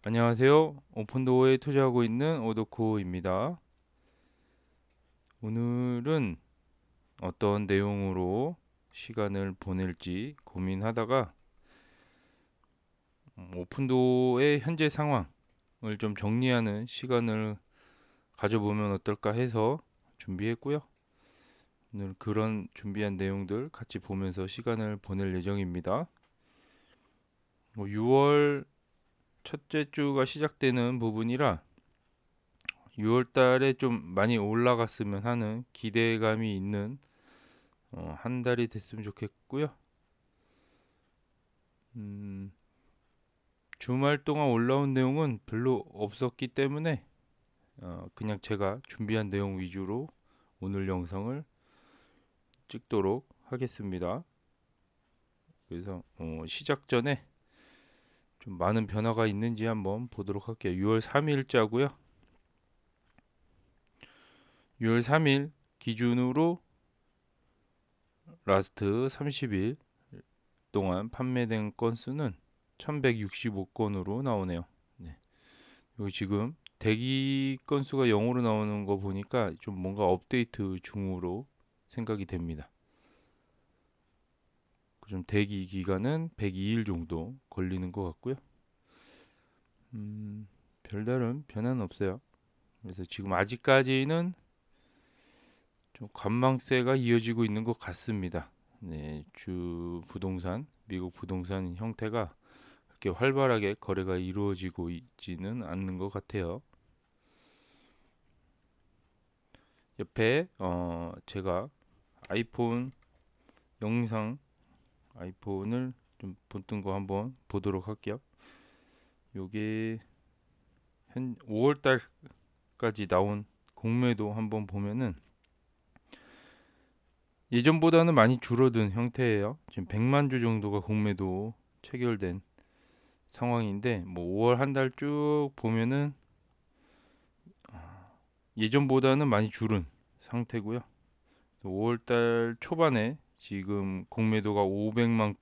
안녕하세요. 오픈도어에 투자하고 있는 오도코입니다. 오늘은 어떤 내용으로 시간을 보낼지 고민하다가 오픈도어의 현재 상황을 좀 정리하는 시간을 가져보면 어떨까 해서 준비했고요. 오늘 그런 준비한 내용들 같이 보면서 시간을 보낼 예정입니다. 6월 첫째 주가 시작되는 부분이라 6월 달에 좀 많이 올라갔으면 하는 기대감이 있는 한 달이 됐으면 좋겠고요. 음, 주말 동안 올라온 내용은 별로 없었기 때문에 그냥 제가 준비한 내용 위주로 오늘 영상을 찍도록 하겠습니다. 그래서 시작 전에 좀 많은 변화가 있는지 한번 보도록 할게요. 6월 3일자고요. 6월 3일 기준으로 라스트 30일 동안 판매된 건수는 1165건으로 나오네요. 네. 여기 지금 대기 건수가 0으로 나오는 거 보니까 좀 뭔가 업데이트 중으로 생각이 됩니다. 좀 대기 기간은 102일 정도 걸리는 것 같고요. 별다른 변화는 없어요. 그래서 지금 아직까지는 좀 관망세가 이어지고 있는 것 같습니다. 네, 주 부동산, 미국 부동산 형태가 그렇게 활발하게 거래가 이루어지고 있지는 않는 것 같아요. 옆에 제가 아이폰 영상 아이폰을 좀 본뜬 거 한번 보도록 할게요. 요게 한 5월 달까지 나온 공매도 한번 보면은 예전보다는 많이 줄어든 형태예요. 지금 100만 주 정도가 공매도 체결된 상황인데 뭐 5월 한 달 쭉 보면은 예전보다는 많이 줄은 상태고요. 5월 달 초반에 지금 공매도가 500만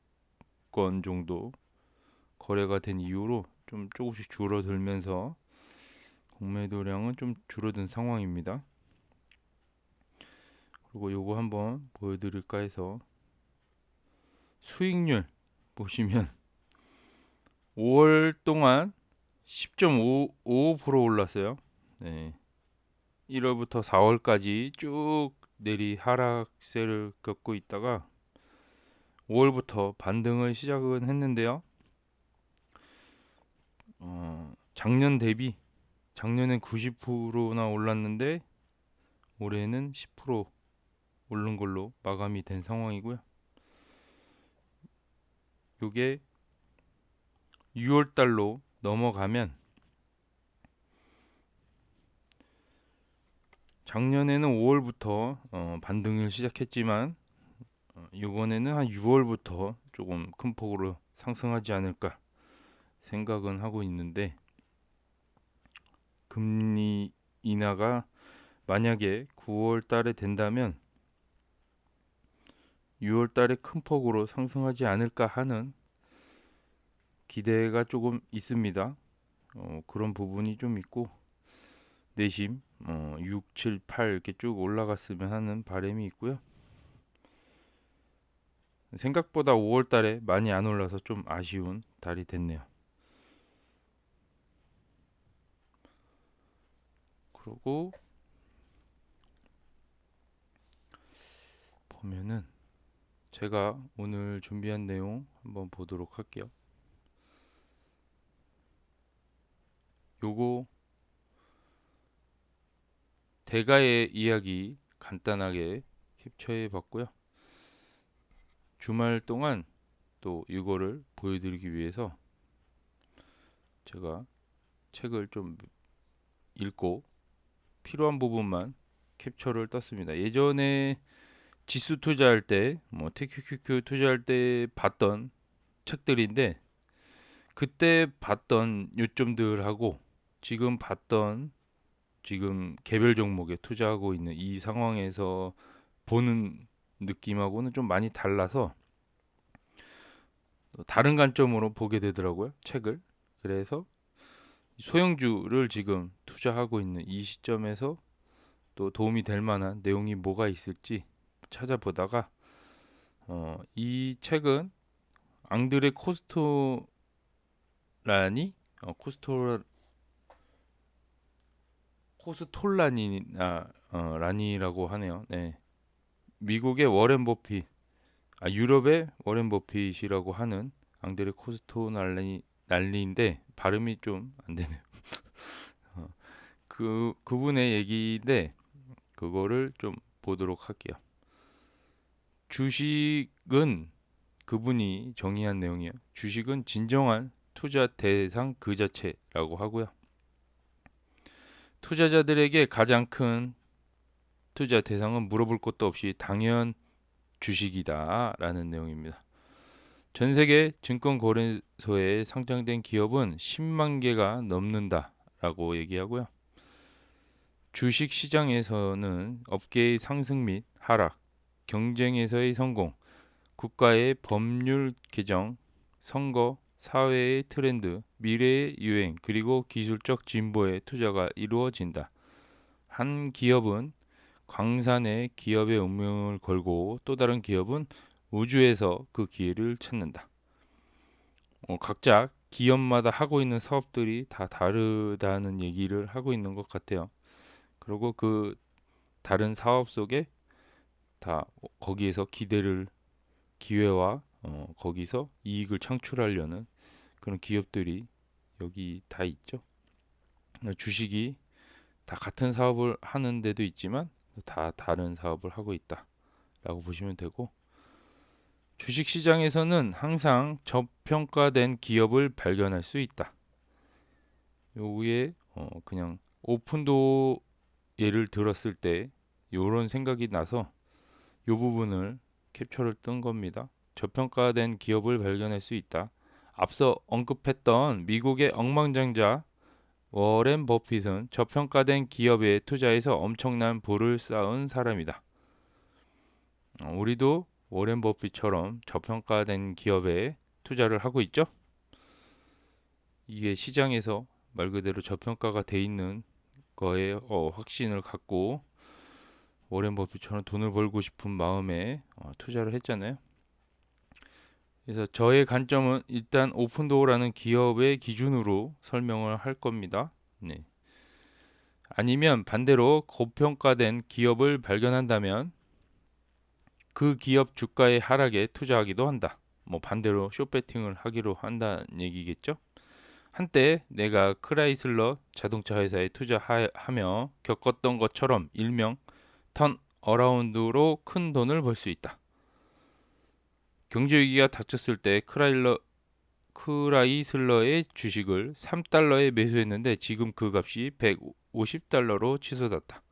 건 정도 거래가 된 이후로 좀 조금씩 줄어들면서 공매도량은 좀 줄어든 상황입니다. 그리고 요거 한번 보여드릴까 해서 수익률 보시면 5월 동안 10.55% 올랐어요. 네. 1월부터 4월까지 쭉 내리 하락세를 겪고 있다가 5월부터 반등을 시작은 했는데요. 작년 대비 작년엔 90%나 올랐는데 올해는 10% 오른 걸로 마감이 된 상황이고요. 요게 6월 달로 넘어가면 작년에는 5월부터 반등을 시작했지만 이번에는 한 6월부터 조금 큰 폭으로 상승하지 않을까 생각은 하고 있는데 금리 인하가 만약에 9월 달에 된다면 6월 달에 큰 폭으로 상승하지 않을까 하는 기대가 조금 있습니다. 그런 부분이 좀 있고 내심 6, 7, 8 이렇게 쭉 올라갔으면 하는 바람이 있고요. 생각보다 5월 달에 많이 안 올라서 좀 아쉬운 달이 됐네요. 그리고 보면은 제가 오늘 준비한 내용 한번 보도록 할게요. 요거 대가의 이야기 간단하게 캡처해 봤고요. 주말 동안 또 이거를 보여드리기 위해서 제가 책을 좀 읽고 필요한 부분만 캡처를 떴습니다. 예전에 지수 투자할 때, 뭐 TQQQ 투자할 때 봤던 책들인데 그때 봤던 요점들하고 지금 봤던 지금 개별 종목에 투자하고 있는 이 상황에서 보는 느낌하고는 좀 많이 달라서 다른 관점으로 보게 되더라고요, 책을. 그래서 소형주를 지금 투자하고 있는 이 시점에서 또 도움이 될 만한 내용이 뭐가 있을지 찾아보다가 이 책은 앙드레 코스토란이 코스토 코스톨라니나 라니라고 하네요. 네. 미국의 워렌 버핏, 유럽의 워렌 버핏이라고 하는 앙드레 코스토날리인데 발음이 좀 안 되네요. 그분의 얘기인데 그거를 좀 보도록 할게요. 주식은 그분이 정의한 내용이에요. 주식은 진정한 투자 대상 그 자체라고 하고요. 투자자들에게 가장 큰 투자 대상은 물어볼 것도 없이 당연 주식이다라는 내용입니다. 전 세계 증권 거래소에 상장된 기업은 10만 개가 넘는다라고 얘기하고요. 주식 시장에서는 업계의 상승 및 하락, 경쟁에서의 성공, 국가의 법률 개정, 선거, 사회의 트렌드, 미래의 유행, 그리고 기술적 진보에 투자가 이루어진다. 한 기업은 광산에 기업의 운명을 걸고 또 다른 기업은 우주에서 그 기회를 찾는다. 각자 기업마다 하고 있는 사업들이 다 다르다는 얘기를 하고 있는 것 같아요. 그리고 그 다른 사업 속에 다 거기에서 기회와 거기서 이익을 창출하려는 그런 기업들이 여기 다 있죠. 주식이 다 같은 사업을 하는 데도 있지만 다 다른 사업을 하고 있다라고 보시면 되고, 주식 시장에서는 항상 저평가된 기업을 발견할 수 있다. 요게 그냥 오픈도 예를 들었을 때 요런 생각이 나서 요 부분을 캡처를 뜬 겁니다. 저평가된 기업을 발견할 수 있다. 앞서 언급했던 미국의 억만장자 워렌 버핏은 저평가된 기업에 투자해서 엄청난 부를 쌓은 사람이다. 우리도 워렌 버핏처럼 저평가된 기업에 투자를 하고 있죠. 이게 시장에서 말 그대로 저평가가 돼 있는 거에 확신을 갖고 워렌 버핏처럼 돈을 벌고 싶은 마음에 투자를 했잖아요. 그래서 저의 관점은 일단 오픈도어라는 기업의 기준으로 설명을 할 겁니다. 네. 아니면 반대로 고평가된 기업을 발견한다면 그 기업 주가의 하락에 투자하기도 한다. 뭐 반대로 숏배팅을 하기로 한다는 얘기겠죠. 한때 내가 크라이슬러 자동차 회사에 투자하며 겪었던 것처럼 일명 턴 어라운드로 큰 돈을 벌 수 있다. 경제 위기가 닥쳤을 때 크라이슬러의 주식을 3달러에 매수했는데 지금 그 값이 150달러로 치솟았다.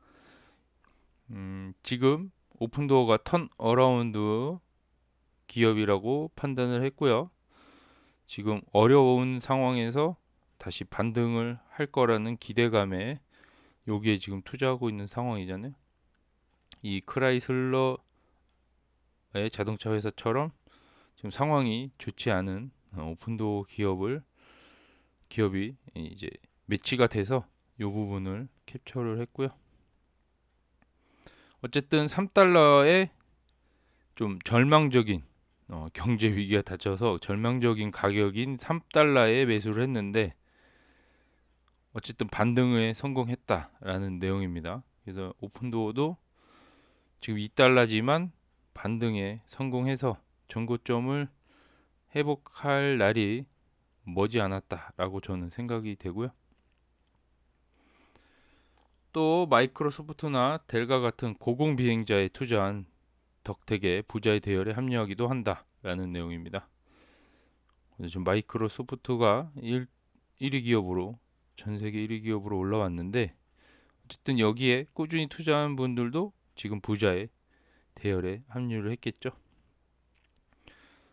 지금 오픈도어가 턴 어라운드 기업이라고 판단을 했고요. 지금 어려운 상황에서 다시 반등을 할 거라는 기대감에 여기에 지금 투자하고 있는 상황이잖아요. 이 크라이슬러의 자동차 회사처럼 지금 상황이 좋지 않은 오픈도어 기업이 이제 매치가 돼서 이 부분을 캡처를 했고요. 어쨌든 3달러에 좀 절망적인 경제 위기가 닥쳐서 절망적인 가격인 3달러에 매수를 했는데 어쨌든 반등에 성공했다라는 내용입니다. 그래서 오픈도어도 지금 2달러지만 반등에 성공해서 전고점을 회복할 날이 머지 않았다라고 저는 생각이 되고요. 또 마이크로소프트나 델과 같은 고공비행자에 투자한 덕택에 부자의 대열에 합류하기도 한다라는 내용입니다. 지금 마이크로소프트가 1위 기업으로 전 세계 1위 기업으로 올라왔는데 어쨌든 여기에 꾸준히 투자한 분들도 지금 부자의 대열에 합류를 했겠죠.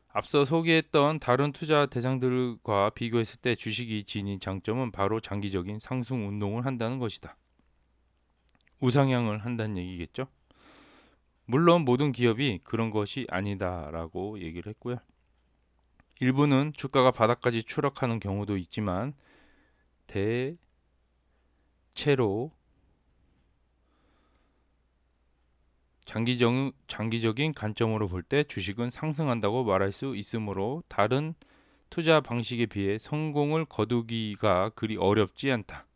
앞서 소개했던 다른 투자 대상들과 비교했을 때 주식이 지닌 장점은 바로 장기적인 상승 운동을 한다는 것이다. 우상향을 한다는 얘기겠죠. 물론 모든 기업이 그런 것이 아니다라고 얘기를 했고요. 일부는 주가가 바닥까지 추락하는 경우도 있지만 대체로 장기적인 관점으로 볼 때 주식은 상승한다고 말할 수 있으므로 다른 투자 방식에 비해 성공을 거두기가 그리 어렵지 않다.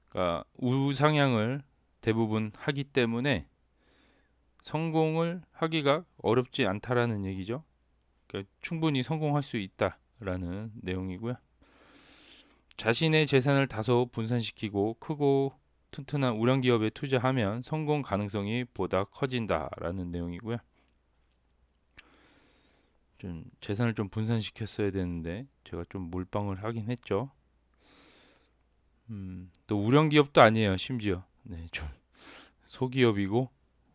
그러니까 우상향을 대부분 하기 때문에 성공을 하기가 어렵지 않다라는 얘기죠. 그러니까 충분히 성공할 수 있다라는 내용이고요. 자신의 재산을 다소 분산시키고 크고 튼튼한 우량 기업에 투자하면 성공 가능성이 보다 커진다라는 내용이고요. 좀 재산을 좀 분산시켰어야 되는데 제가 좀 몰빵을 하긴 했죠. 또 우량 기업도 아니에요. 심지어 좀 소기업이고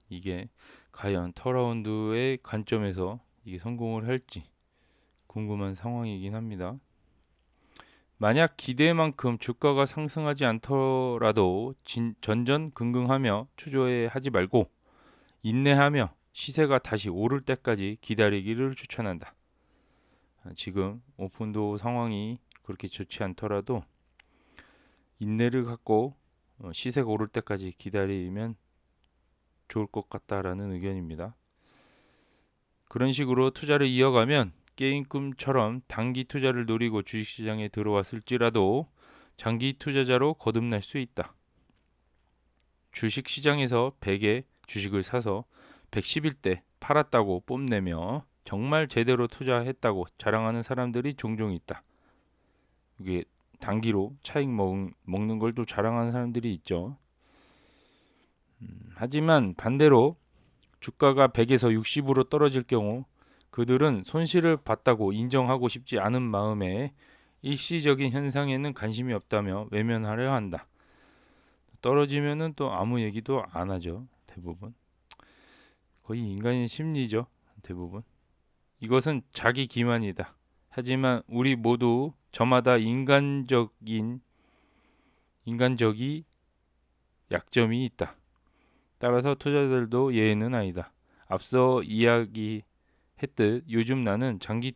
이게 과연 터라운드의 관점에서 이게 성공을 할지 궁금한 상황이긴 합니다. 만약 기대만큼 주가가 상승하지 않더라도 전전긍긍하며 추조하지 말고 인내하며 시세가 다시 오를 때까지 기다리기를 추천한다. 지금 오픈도 상황이 그렇게 좋지 않더라도 인내를 갖고 시세가 오를 때까지 기다리면 좋을 것 같다라는 의견입니다. 그런 식으로 투자를 이어가면 게임꿈처럼 단기 투자를 노리고 주식시장에 들어왔을지라도 장기 투자자로 거듭날 수 있다. 주식시장에서 100의 주식을 사서 110일 팔았다고 뽐내며 정말 제대로 투자했다고 자랑하는 사람들이 종종 있다. 이게 단기로 차익 먹는 걸 또 자랑하는 사람들이 있죠. 하지만 반대로 주가가 100에서 60으로 떨어질 경우 그들은 손실을 봤다고 인정하고 싶지 않은 마음에 일시적인 현상에는 관심이 없다며 외면하려 한다. 떨어지면은 또 아무 얘기도 안 하죠. 대부분. 거의 인간의 심리죠. 대부분. 이것은 자기 기만이다. 하지만 우리 모두 저마다 인간적이 약점이 있다. 따라서 투자자들도 예외는 아니다. 앞서 이야기했듯 요즘 나는 장기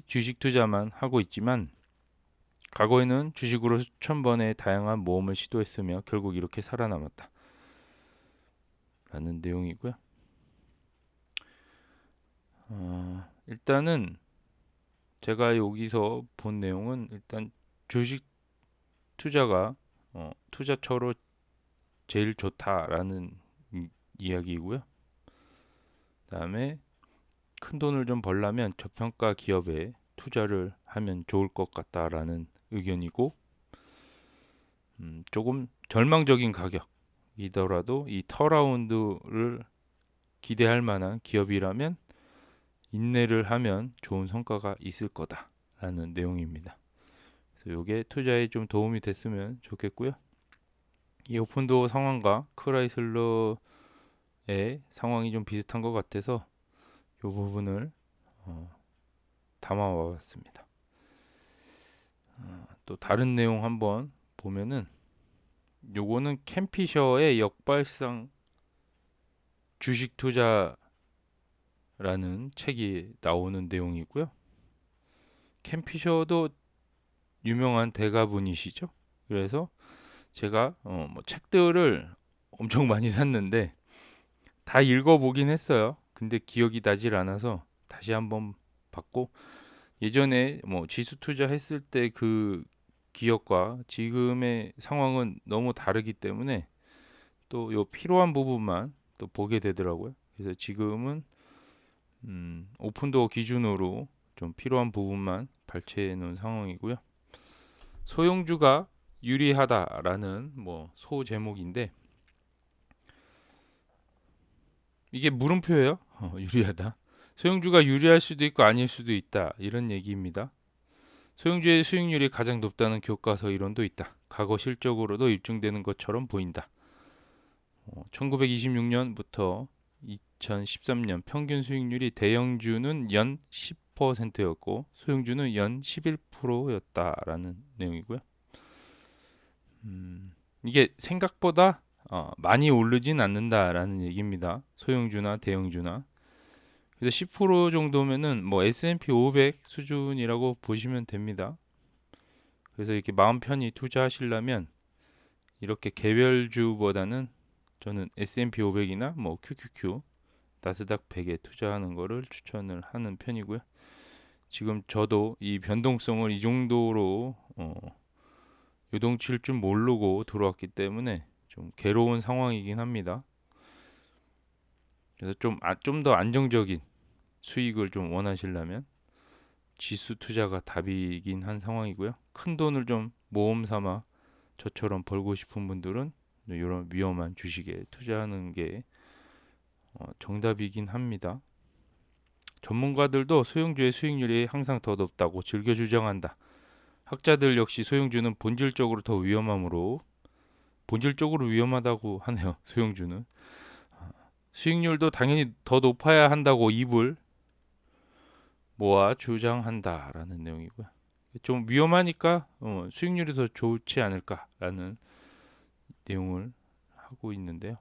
주식 투자만 하고 있지만 과거에는 주식으로 수천 번의 다양한 모험을 시도했으며 결국 이렇게 살아남았다. 라는 내용이고요. 일단은 제가 여기서 본 내용은 일단 주식 투자가 투자처로 제일 좋다라는 이야기이고요. 그다음에 큰 돈을 좀 벌려면 저평가 기업에 투자를 하면 좋을 것 같다라는 의견이고 조금 절망적인 가격이더라도 이 턴라운드를 기대할 만한 기업이라면 인내를 하면 좋은 성과가 있을 거다라는 내용입니다. 그래서 이게 투자에 좀 도움이 됐으면 좋겠고요. 이 오픈도어 상황과 크라이슬러의 상황이 좀 비슷한 것 같아서 이 부분을 담아와 봤습니다. 또 다른 내용 한번 보면은 요거는 캠피셔의 역발상 주식 투자라는 책이 나오는 내용이고요. 캠피셔도 유명한 대가분이시죠. 그래서 제가 책들을 엄청 많이 샀는데 다 읽어보긴 했어요. 근데 기억이 나질 않아서 다시 한번 봤고 예전에 지수 투자했을 때 그 기억과 지금의 상황은 너무 다르기 때문에 또 요 필요한 부분만 또 보게 되더라고요. 그래서 지금은 오픈도어 기준으로 좀 필요한 부분만 발췌해 놓은 상황이고요. 소형주가 유리하다라는 소 제목인데 이게 물음표예요. 유리하다. 소형주가 유리할 수도 있고 아닐 수도 있다. 이런 얘기입니다. 소형주의 수익률이 가장 높다는 교과서 이론도 있다. 과거 실적으로도 입증되는 것처럼 보인다. 1926년부터 2013년 평균 수익률이 대형주는 연 10%였고 소형주는 연 11%였다라는 내용이고요. 이게 생각보다 많이 오르진 않는다라는 얘기입니다. 소형주나 대형주나. 그래서 10% 정도면은 S&P 500 수준이라고 보시면 됩니다. 그래서 이렇게 마음 편히 투자하시려면 이렇게 개별주보다는 저는 S&P 500이나 뭐 QQQ, 나스닥 100에 투자하는 거를 추천을 하는 편이고요. 지금 저도 이 변동성을 이 정도로 요동칠 줄 모르고 들어왔기 때문에 좀 괴로운 상황이긴 합니다. 그래서 좀 더 안정적인 수익을 좀 원하시려면 지수 투자가 답이긴 한 상황이고요. 큰 돈을 좀 모험 삼아 저처럼 벌고 싶은 분들은 이런 위험한 주식에 투자하는 게 정답이긴 합니다. 전문가들도 소형주의 수익률이 항상 더 높다고 즐겨 주장한다. 학자들 역시 소형주는 본질적으로 위험하다고 하네요. 소형주는 수익률도 당연히 더 높아야 한다고 입을 모아 주장한다라는 내용이고요. 좀 위험하니까 수익률이 더 좋지 않을까라는 내용을 하고 있는데요.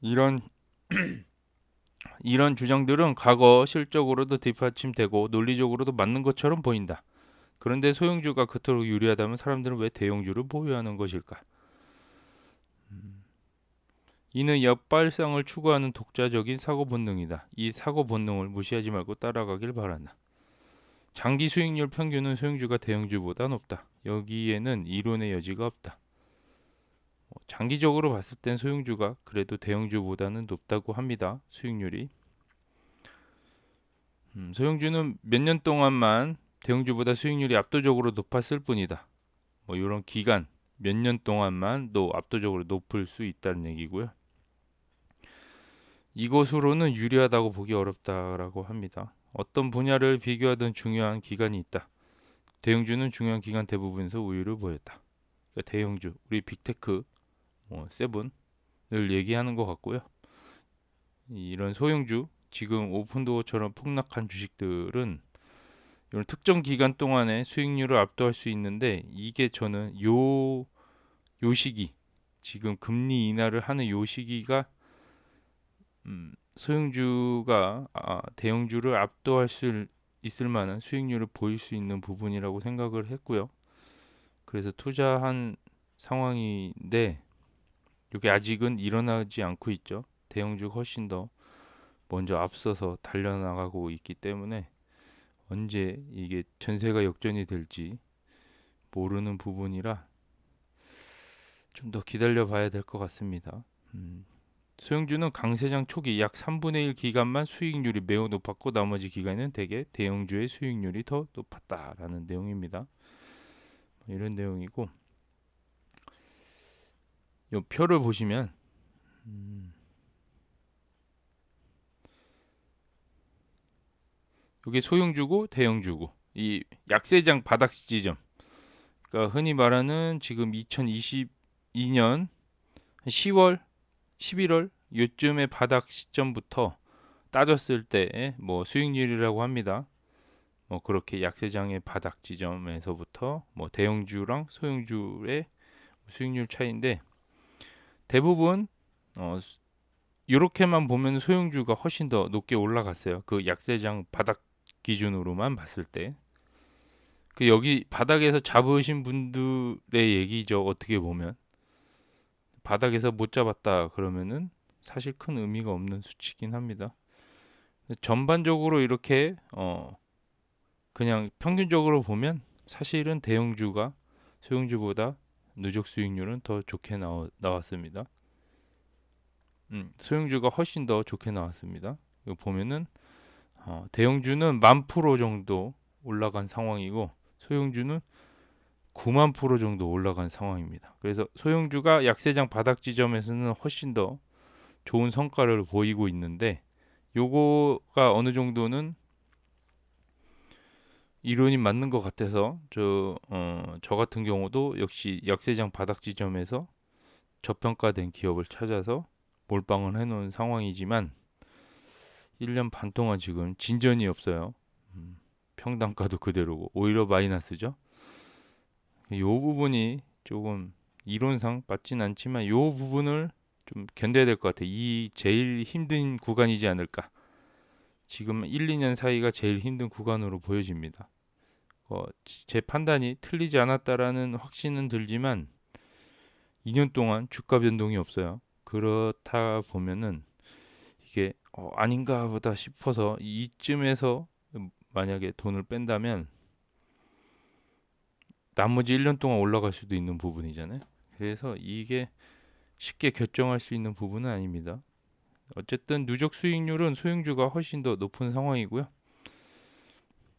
이런 주장들은 과거 실적으로도 뒷받침되고 논리적으로도 맞는 것처럼 보인다. 그런데 소형주가 그토록 유리하다면 사람들은 왜 대형주를 보유하는 것일까? 이는 역발상을 추구하는 독자적인 사고 본능이다. 이 사고 본능을 무시하지 말고 따라가길 바란다. 장기 수익률 평균은 소형주가 대형주보다 높다. 여기에는 이론의 여지가 없다. 장기적으로 봤을 땐 소형주가 그래도 대형주보다는 높다고 합니다. 수익률이. 소형주는 몇 년 동안만 대형주보다 수익률이 압도적으로 높았을 뿐이다. 뭐 이런 기간 몇 년 동안만도 압도적으로 높을 수 있다는 얘기고요. 이것으로는 유리하다고 보기 어렵다라고 합니다. 어떤 분야를 비교하든 중요한 기간이 있다. 대형주는 중요한 기간 대부분에서 우위를 보였다. 그러니까 대형주, 우리 빅테크, 세븐을 얘기하는 것 같고요. 이런 소형주, 지금 오픈도어처럼 폭락한 주식들은 이런 특정 기간 동안에 수익률을 압도할 수 있는데 이게 저는 요 시기, 지금 금리 인하를 하는 요 시기가 소형주가 대형주를 압도할 수 있을 만한 수익률을 보일 수 있는 부분이라고 생각을 했고요. 그래서 투자한 상황인데 이게 아직은 일어나지 않고 있죠. 대형주가 훨씬 더 먼저 앞서서 달려나가고 있기 때문에 언제 이게 전세가 역전이 될지 모르는 부분이라 좀 더 기다려 봐야 될 것 같습니다. 소형주는 강세장 초기 약 3분의 1 기간만 수익률이 매우 높았고 나머지 기간은 대개 대형주의 수익률이 더 높았다라는 내용입니다. 이런 내용이고 이 표를 보시면 이게 소형주고 대형주고 이 약세장 바닥 지점, 그러니까 흔히 말하는 지금 2022년 10월, 11월 요쯤의 바닥 시점부터 따졌을 때 뭐 수익률이라고 합니다. 뭐 그렇게 약세장의 바닥 지점에서부터 뭐 대형주랑 소형주의 수익률 차이인데 대부분 이렇게만 보면 소형주가 훨씬 더 높게 올라갔어요. 그 약세장 바닥 기준으로만 봤을 때. 그 여기 바닥에서 잡으신 분들의 얘기죠. 어떻게 보면 바닥에서 못 잡았다 그러면은 사실 큰 의미가 없는 수치긴 합니다. 전반적으로 이렇게 그냥 평균적으로 보면 사실은 대형주가 소형주보다 누적 수익률은 더 좋게 나왔습니다. 소형주가 훨씬 더 좋게 나왔습니다. 이거 보면은 대형주는 10,000% 정도 올라간 상황이고 소형주는 90,000% 정도 올라간 상황입니다. 그래서 소형주가 약세장 바닥 지점에서는 훨씬 더 좋은 성과를 보이고 있는데 요거가 어느 정도는 이론이 맞는 것 같아서 저 같은 경우도 역시 약세장 바닥 지점에서 저평가된 기업을 찾아서 몰빵을 해놓은 상황이지만 1년 반 동안 지금 진전이 없어요. 평단가도 그대로고 오히려 마이너스죠. 이 부분이 조금 이론상 맞진 않지만 이 부분을 좀 견뎌야 될 것 같아요. 이 제일 힘든 구간이지 않을까. 지금 1, 2년 사이가 제일 힘든 구간으로 보여집니다. 제 판단이 틀리지 않았다라는 확신은 들지만 2년 동안 주가 변동이 없어요. 그렇다 보면은 이게 아닌가 보다 싶어서 이쯤에서 만약에 돈을 뺀다면 나머지 1년 동안 올라갈 수도 있는 부분이잖아요. 그래서 이게 쉽게 결정할 수 있는 부분은 아닙니다. 어쨌든 누적 수익률은 소형주가 훨씬 더 높은 상황이고요.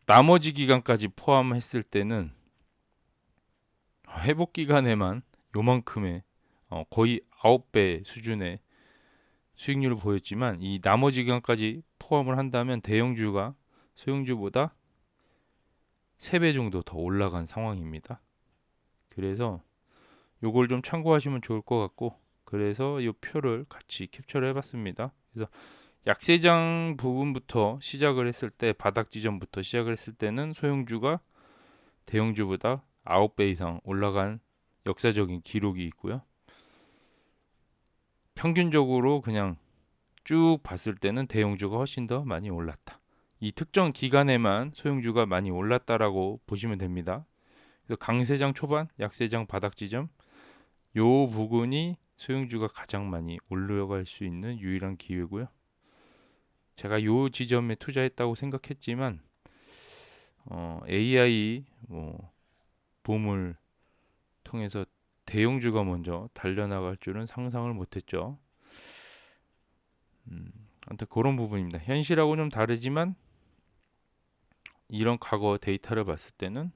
나머지 기간까지 포함했을 때는 회복 기간에만 요만큼의 거의 9배 수준의 수익률을 보였지만 이 나머지 기간까지 포함을 한다면 대형주가 소형주보다 3배 정도 더 올라간 상황입니다. 그래서 요걸 좀 참고하시면 좋을 것 같고, 그래서 이 표를 같이 캡처를 해봤습니다. 그래서 약세장 부분부터 시작을 했을 때, 바닥 지점부터 시작을 했을 때는 소형주가 대형주보다 9배 이상 올라간 역사적인 기록이 있고요. 평균적으로 그냥 쭉 봤을 때는 대형주가 훨씬 더 많이 올랐다. 이 특정 기간에만 소형주가 많이 올랐다라고 보시면 됩니다. 그래서 강세장 초반, 약세장 바닥 지점, 요 부분이 소형주가 가장 많이 올라갈 수 있는 유일한 기회고요. 제가 요 지점에 투자했다고 생각했지만 AI 붐을 통해서 대형주가 먼저 달려나갈 줄은 상상을 못했죠. 아무튼 그런 부분입니다. 현실하고 좀 다르지만 이런 과거 데이터를 봤을 때는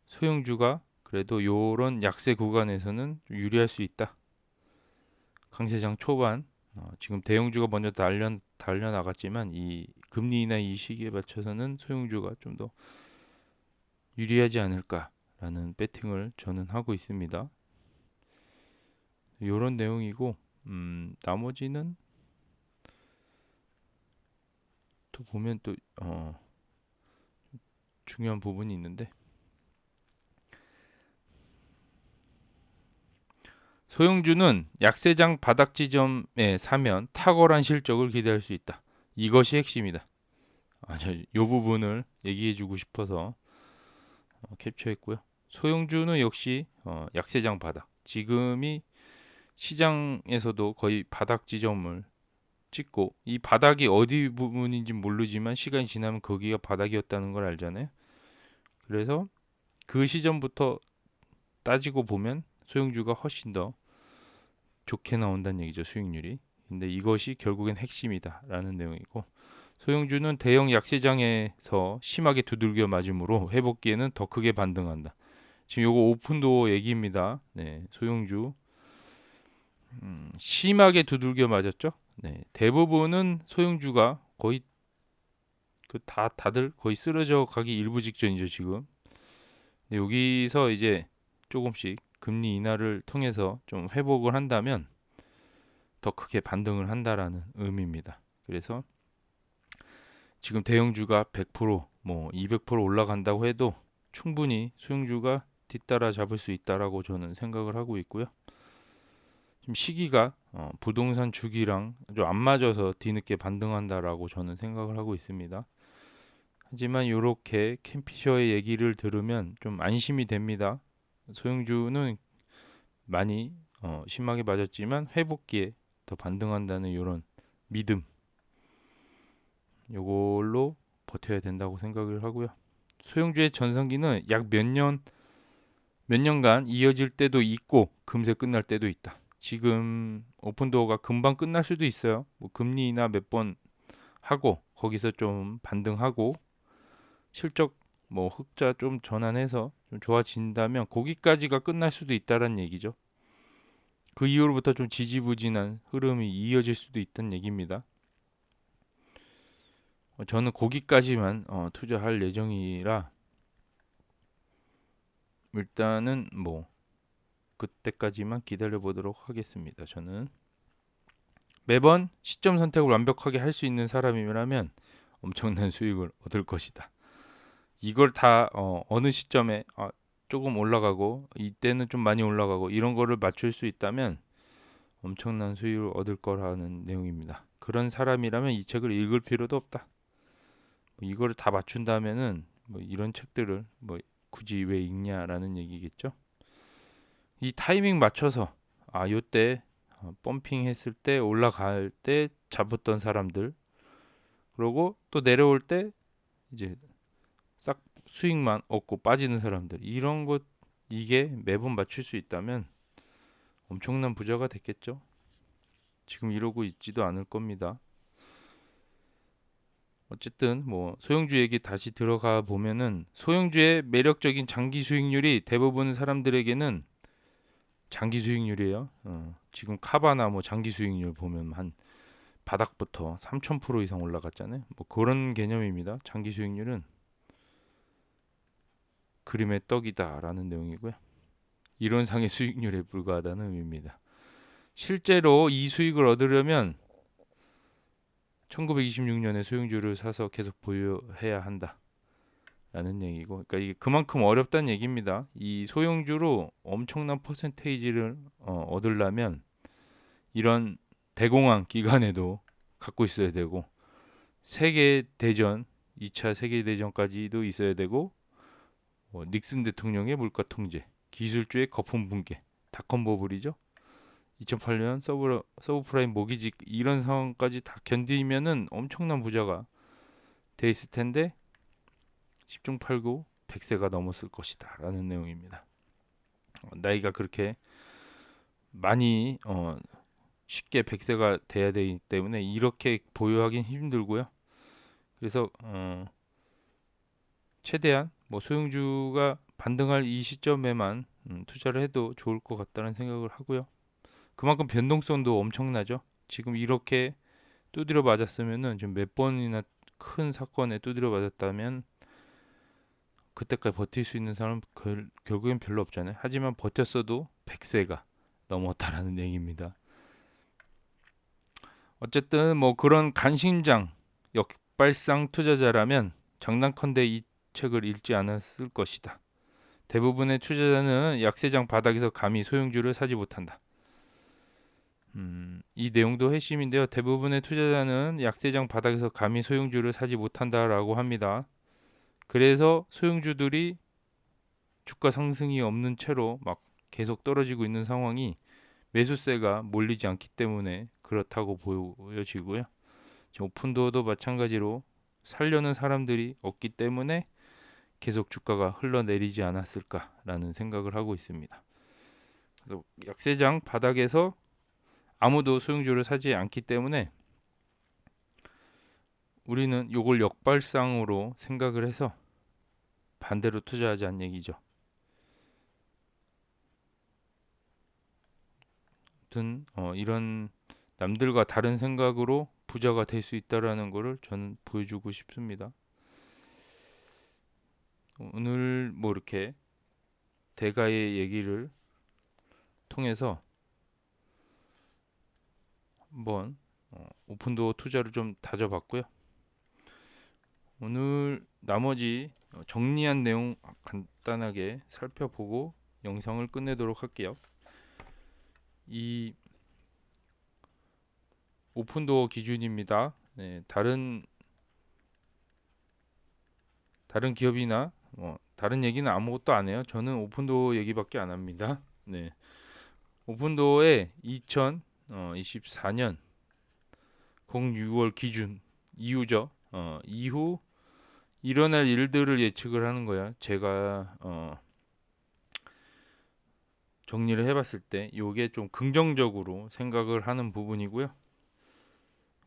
소형주가 그래도 요런 약세 구간에서는 좀 유리할 수 있다. 강세장 초반 지금 대형주가 먼저 달려나갔지만 이 금리 인하 이 시기에 맞춰서는 소형주가 좀 더 유리하지 않을까라는 배팅을 저는 하고 있습니다. 요런 내용이고 나머지는 또 보면 또 중요한 부분이 있는데, 소형주는 약세장 바닥 지점에 사면 탁월한 실적을 기대할 수 있다. 이것이 핵심이다. 요 부분을 얘기해주고 싶어서 캡처했고요. 소형주는 역시 약세장 바닥. 지금이 시장에서도 거의 바닥 지점을 찍고, 이 바닥이 어디 부분인지 모르지만 시간이 지나면 거기가 바닥이었다는 걸 알잖아요. 그래서 그 시점부터 따지고 보면 소형주가 훨씬 더 좋게 나온다는 얘기죠, 수익률이. 근데 이것이 결국엔 핵심이다라는 내용이고, 소형주는 대형 약세장에서 심하게 두들겨 맞으므로 회복기에는 더 크게 반등한다. 지금 요거 오픈도어 얘기입니다. 네, 소형주 심하게 두들겨 맞았죠. 네, 대부분은 소형주가 거의 다들 거의 쓰러져 가기 일부 직전이죠 지금. 네, 여기서 이제 조금씩 금리 인하를 통해서 좀 회복을 한다면 더 크게 반등을 한다라는 의미입니다. 그래서 지금 대형주가 100% 200% 올라간다고 해도 충분히 소형주가 뒤따라 잡을 수 있다라고 저는 생각을 하고 있고요. 지금 시기가 부동산 주기랑 좀 안 맞아서 뒤늦게 반등한다라고 저는 생각을 하고 있습니다. 하지만 이렇게 캠피셔의 얘기를 들으면 좀 안심이 됩니다. 소형주는 많이 심하게 맞았지만 회복기에 더 반등한다는 이런 믿음, 요걸로 버텨야 된다고 생각을 하고요. 소형주의 전성기는 약 몇 년간 이어질 때도 있고 금세 끝날 때도 있다. 지금 오픈도어가 금방 끝날 수도 있어요. 금리 인하 몇 번 하고 거기서 좀 반등하고 실적 흑자 좀 전환해서 좀 좋아진다면 거기까지가 끝날 수도 있다는 얘기죠. 그 이후로부터 좀 지지부진한 흐름이 이어질 수도 있다는 얘기입니다. 저는 거기까지만 투자할 예정이라 일단은 그때까지만 기다려 보도록 하겠습니다. 저는 매번 시점 선택을 완벽하게 할 수 있는 사람이라면 엄청난 수익을 얻을 것이다. 이걸 다 어느 시점에 조금 올라가고 이때는 좀 많이 올라가고 이런 거를 맞출 수 있다면 엄청난 수익을 얻을 거라는 내용입니다. 그런 사람이라면 이 책을 읽을 필요도 없다. 이거를 다 맞춘다면은 뭐 이런 책들을 뭐 굳이 왜 읽냐라는 얘기겠죠. 이 타이밍 맞춰서 요때 펌핑 했을 때 올라갈 때 잡았던 사람들, 그러고 또 내려올 때 이제 싹 수익만 얻고 빠지는 사람들, 이런 것, 이게 매번 맞출 수 있다면 엄청난 부자가 됐겠죠. 지금 이러고 있지도 않을 겁니다. 어쨌든 뭐 소형주 얘기 다시 들어가 보면은, 소형주의 매력적인 장기 수익률이 대부분 사람들에게는 장기 수익률이에요. 지금 카바나 뭐 장기 수익률 보면 한 바닥부터 3000% 이상 올라갔잖아요. 뭐 그런 개념입니다. 장기 수익률은 그림의 떡이다라는 내용이고요. 이론상의 수익률에 불과하다는 의미입니다. 실제로 이 수익을 얻으려면 1926년에 소형주를 사서 계속 보유해야 한다라는 얘기고, 그러니까 이게 그만큼 어렵다는 얘기입니다. 이 소형주로 엄청난 퍼센테이지를 얻으려면 이런 대공황 기간에도 갖고 있어야 되고, 세계 대전, 2차 세계 대전까지도 있어야 되고, 닉슨 대통령의 물가 통제, 기술주의 거품 붕괴, 닷컴 버블이죠. 2008년 서브프라임 모기지, 이런 상황까지 다 견디면은 엄청난 부자가 돼 있을 텐데 10중 8구 100세가 넘었을 것이다라는 내용입니다. 나이가 그렇게 많이 쉽게 100세가 돼야 되기 때문에 이렇게 보유하기는 힘들고요. 그래서 최대한 뭐 소형주가 반등할 이 시점에만 투자를 해도 좋을 것 같다는 생각을 하고요. 그만큼 변동성도 엄청나죠. 지금 이렇게 두드려 맞았으면은 좀 몇 번이나 큰 사건에 두드려 맞았다면 그때까지 버틸 수 있는 사람 결국엔 별로 없잖아요. 하지만 버텼어도 100세가 넘었다라는 얘기입니다. 어쨌든 뭐 그런 간심장 역발상 투자자라면 장난컨대 이 책을 읽지 않았을 것이다. 대부분의 투자자는 약세장 바닥에서 감히 소형주를 사지 못한다. 이 내용도 핵심인데요. 대부분의 투자자는 약세장 바닥에서 감히 소형주를 사지 못한다라고 합니다. 그래서 소형주들이 주가 상승이 없는 채로 막 계속 떨어지고 있는 상황이 매수세가 몰리지 않기 때문에 그렇다고 보여지고요. 오픈도어도 마찬가지로 살려는 사람들이 없기 때문에 계속 주가가 흘러내리지 않았을까라는 생각을 하고 있습니다. 그래서 약세장 바닥에서 아무도 소형주를 사지 않기 때문에 우리는 이걸 역발상으로 생각을 해서 반대로 투자하자는 얘기죠. 아무튼 이런 남들과 다른 생각으로 부자가 될 수 있다라는 것을 저는 보여주고 싶습니다. 오늘 뭐 이렇게 대가의 얘기를 통해서 한번 오픈도어 투자를 좀 다져봤고요. 오늘 나머지 정리한 내용 간단하게 살펴보고 영상을 끝내도록 할게요. 이 오픈도어 기준입니다. 네, 다른 기업이나 다른 얘기는 아무것도 안 해요. 저는 오픈도어 얘기밖에 안 합니다. 네, 오픈도어의 2024년 06월 기준 이후죠. 이후 일어날 일들을 예측을 하는 거야. 제가 정리를 해봤을 때 이게 좀 긍정적으로 생각을 하는 부분이고요.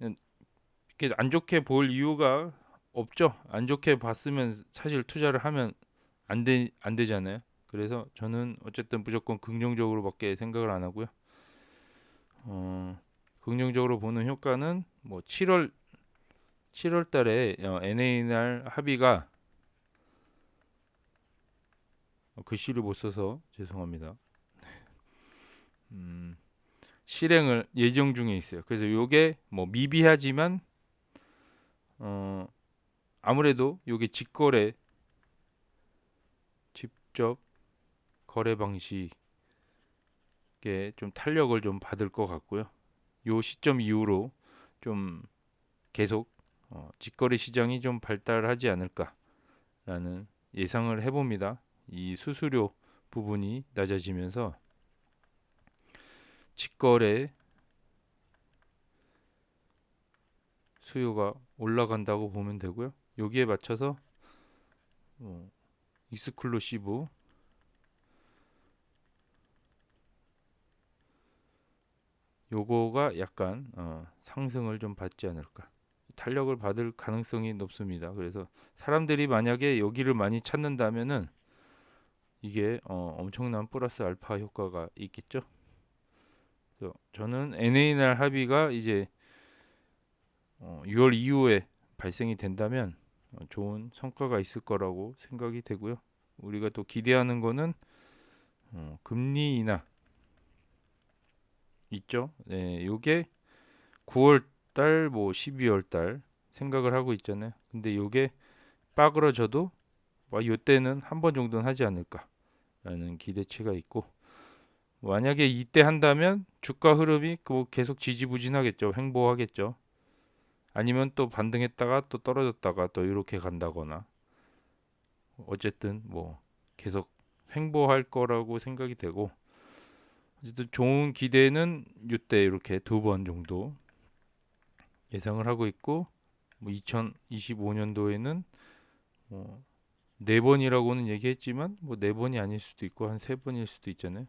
이렇게 안 좋게 볼 이유가 없죠. 안 좋게 봤으면 사실 투자를 하면 안 되잖아요. 그래서 저는 어쨌든 무조건 긍정적으로밖에 생각을 안 하고요. 긍정적으로 보는 효과는 뭐 7월 달에 NAR 합의가 글씨를 못 써서 죄송합니다. 실행을 예정 중에 있어요. 그래서 이게 뭐 미비하지만 아무래도 이게 직접 거래 방식에 좀 탄력을 좀 받을 것 같고요. 요 시점 이후로 좀 계속 직거래 시장이 좀 발달하지 않을까 예상을 해봅니다. 이 수수료 부분이 낮아지면서 직거래 수요가 올라간다고 보면 되고요. 여기에 맞춰서 익스클루시브 요거가 약간 상승을 좀 받지 않을까, 탄력을 받을 가능성이 높습니다. 그래서 사람들이 만약에 여기를 많이 찾는다면은 이게 엄청난 플러스 알파 효과가 있겠죠. 그래서 저는 NANR 합의가 이제 6월 이후에 발생이 된다면 좋은 성과가 있을 거라고 생각이 되고요. 우리가 또 기대하는 거는 금리 인하 있죠. 네, 요게 9월 달, 뭐 12월 달 생각을 하고 있잖아요. 근데 요게 빠그러져도 요때는 한 번 정도는 하지 않을까라는 기대치가 있고, 만약에 이때 한다면 주가 흐름이 계속 지지부진하겠죠. 횡보하겠죠. 아니면 또 반등했다가 또 떨어졌다가 또 이렇게 간다거나, 어쨌든 뭐 계속 횡보할 거라고 생각이 되고, 어쨌든 좋은 기대는 이때 이렇게 두 번 정도 예상을 하고 있고, 뭐 2025년도에는 네 번이라고는 얘기했지만 뭐 네 번이 아닐 수도 있고 한 세 번일 수도 있잖아요.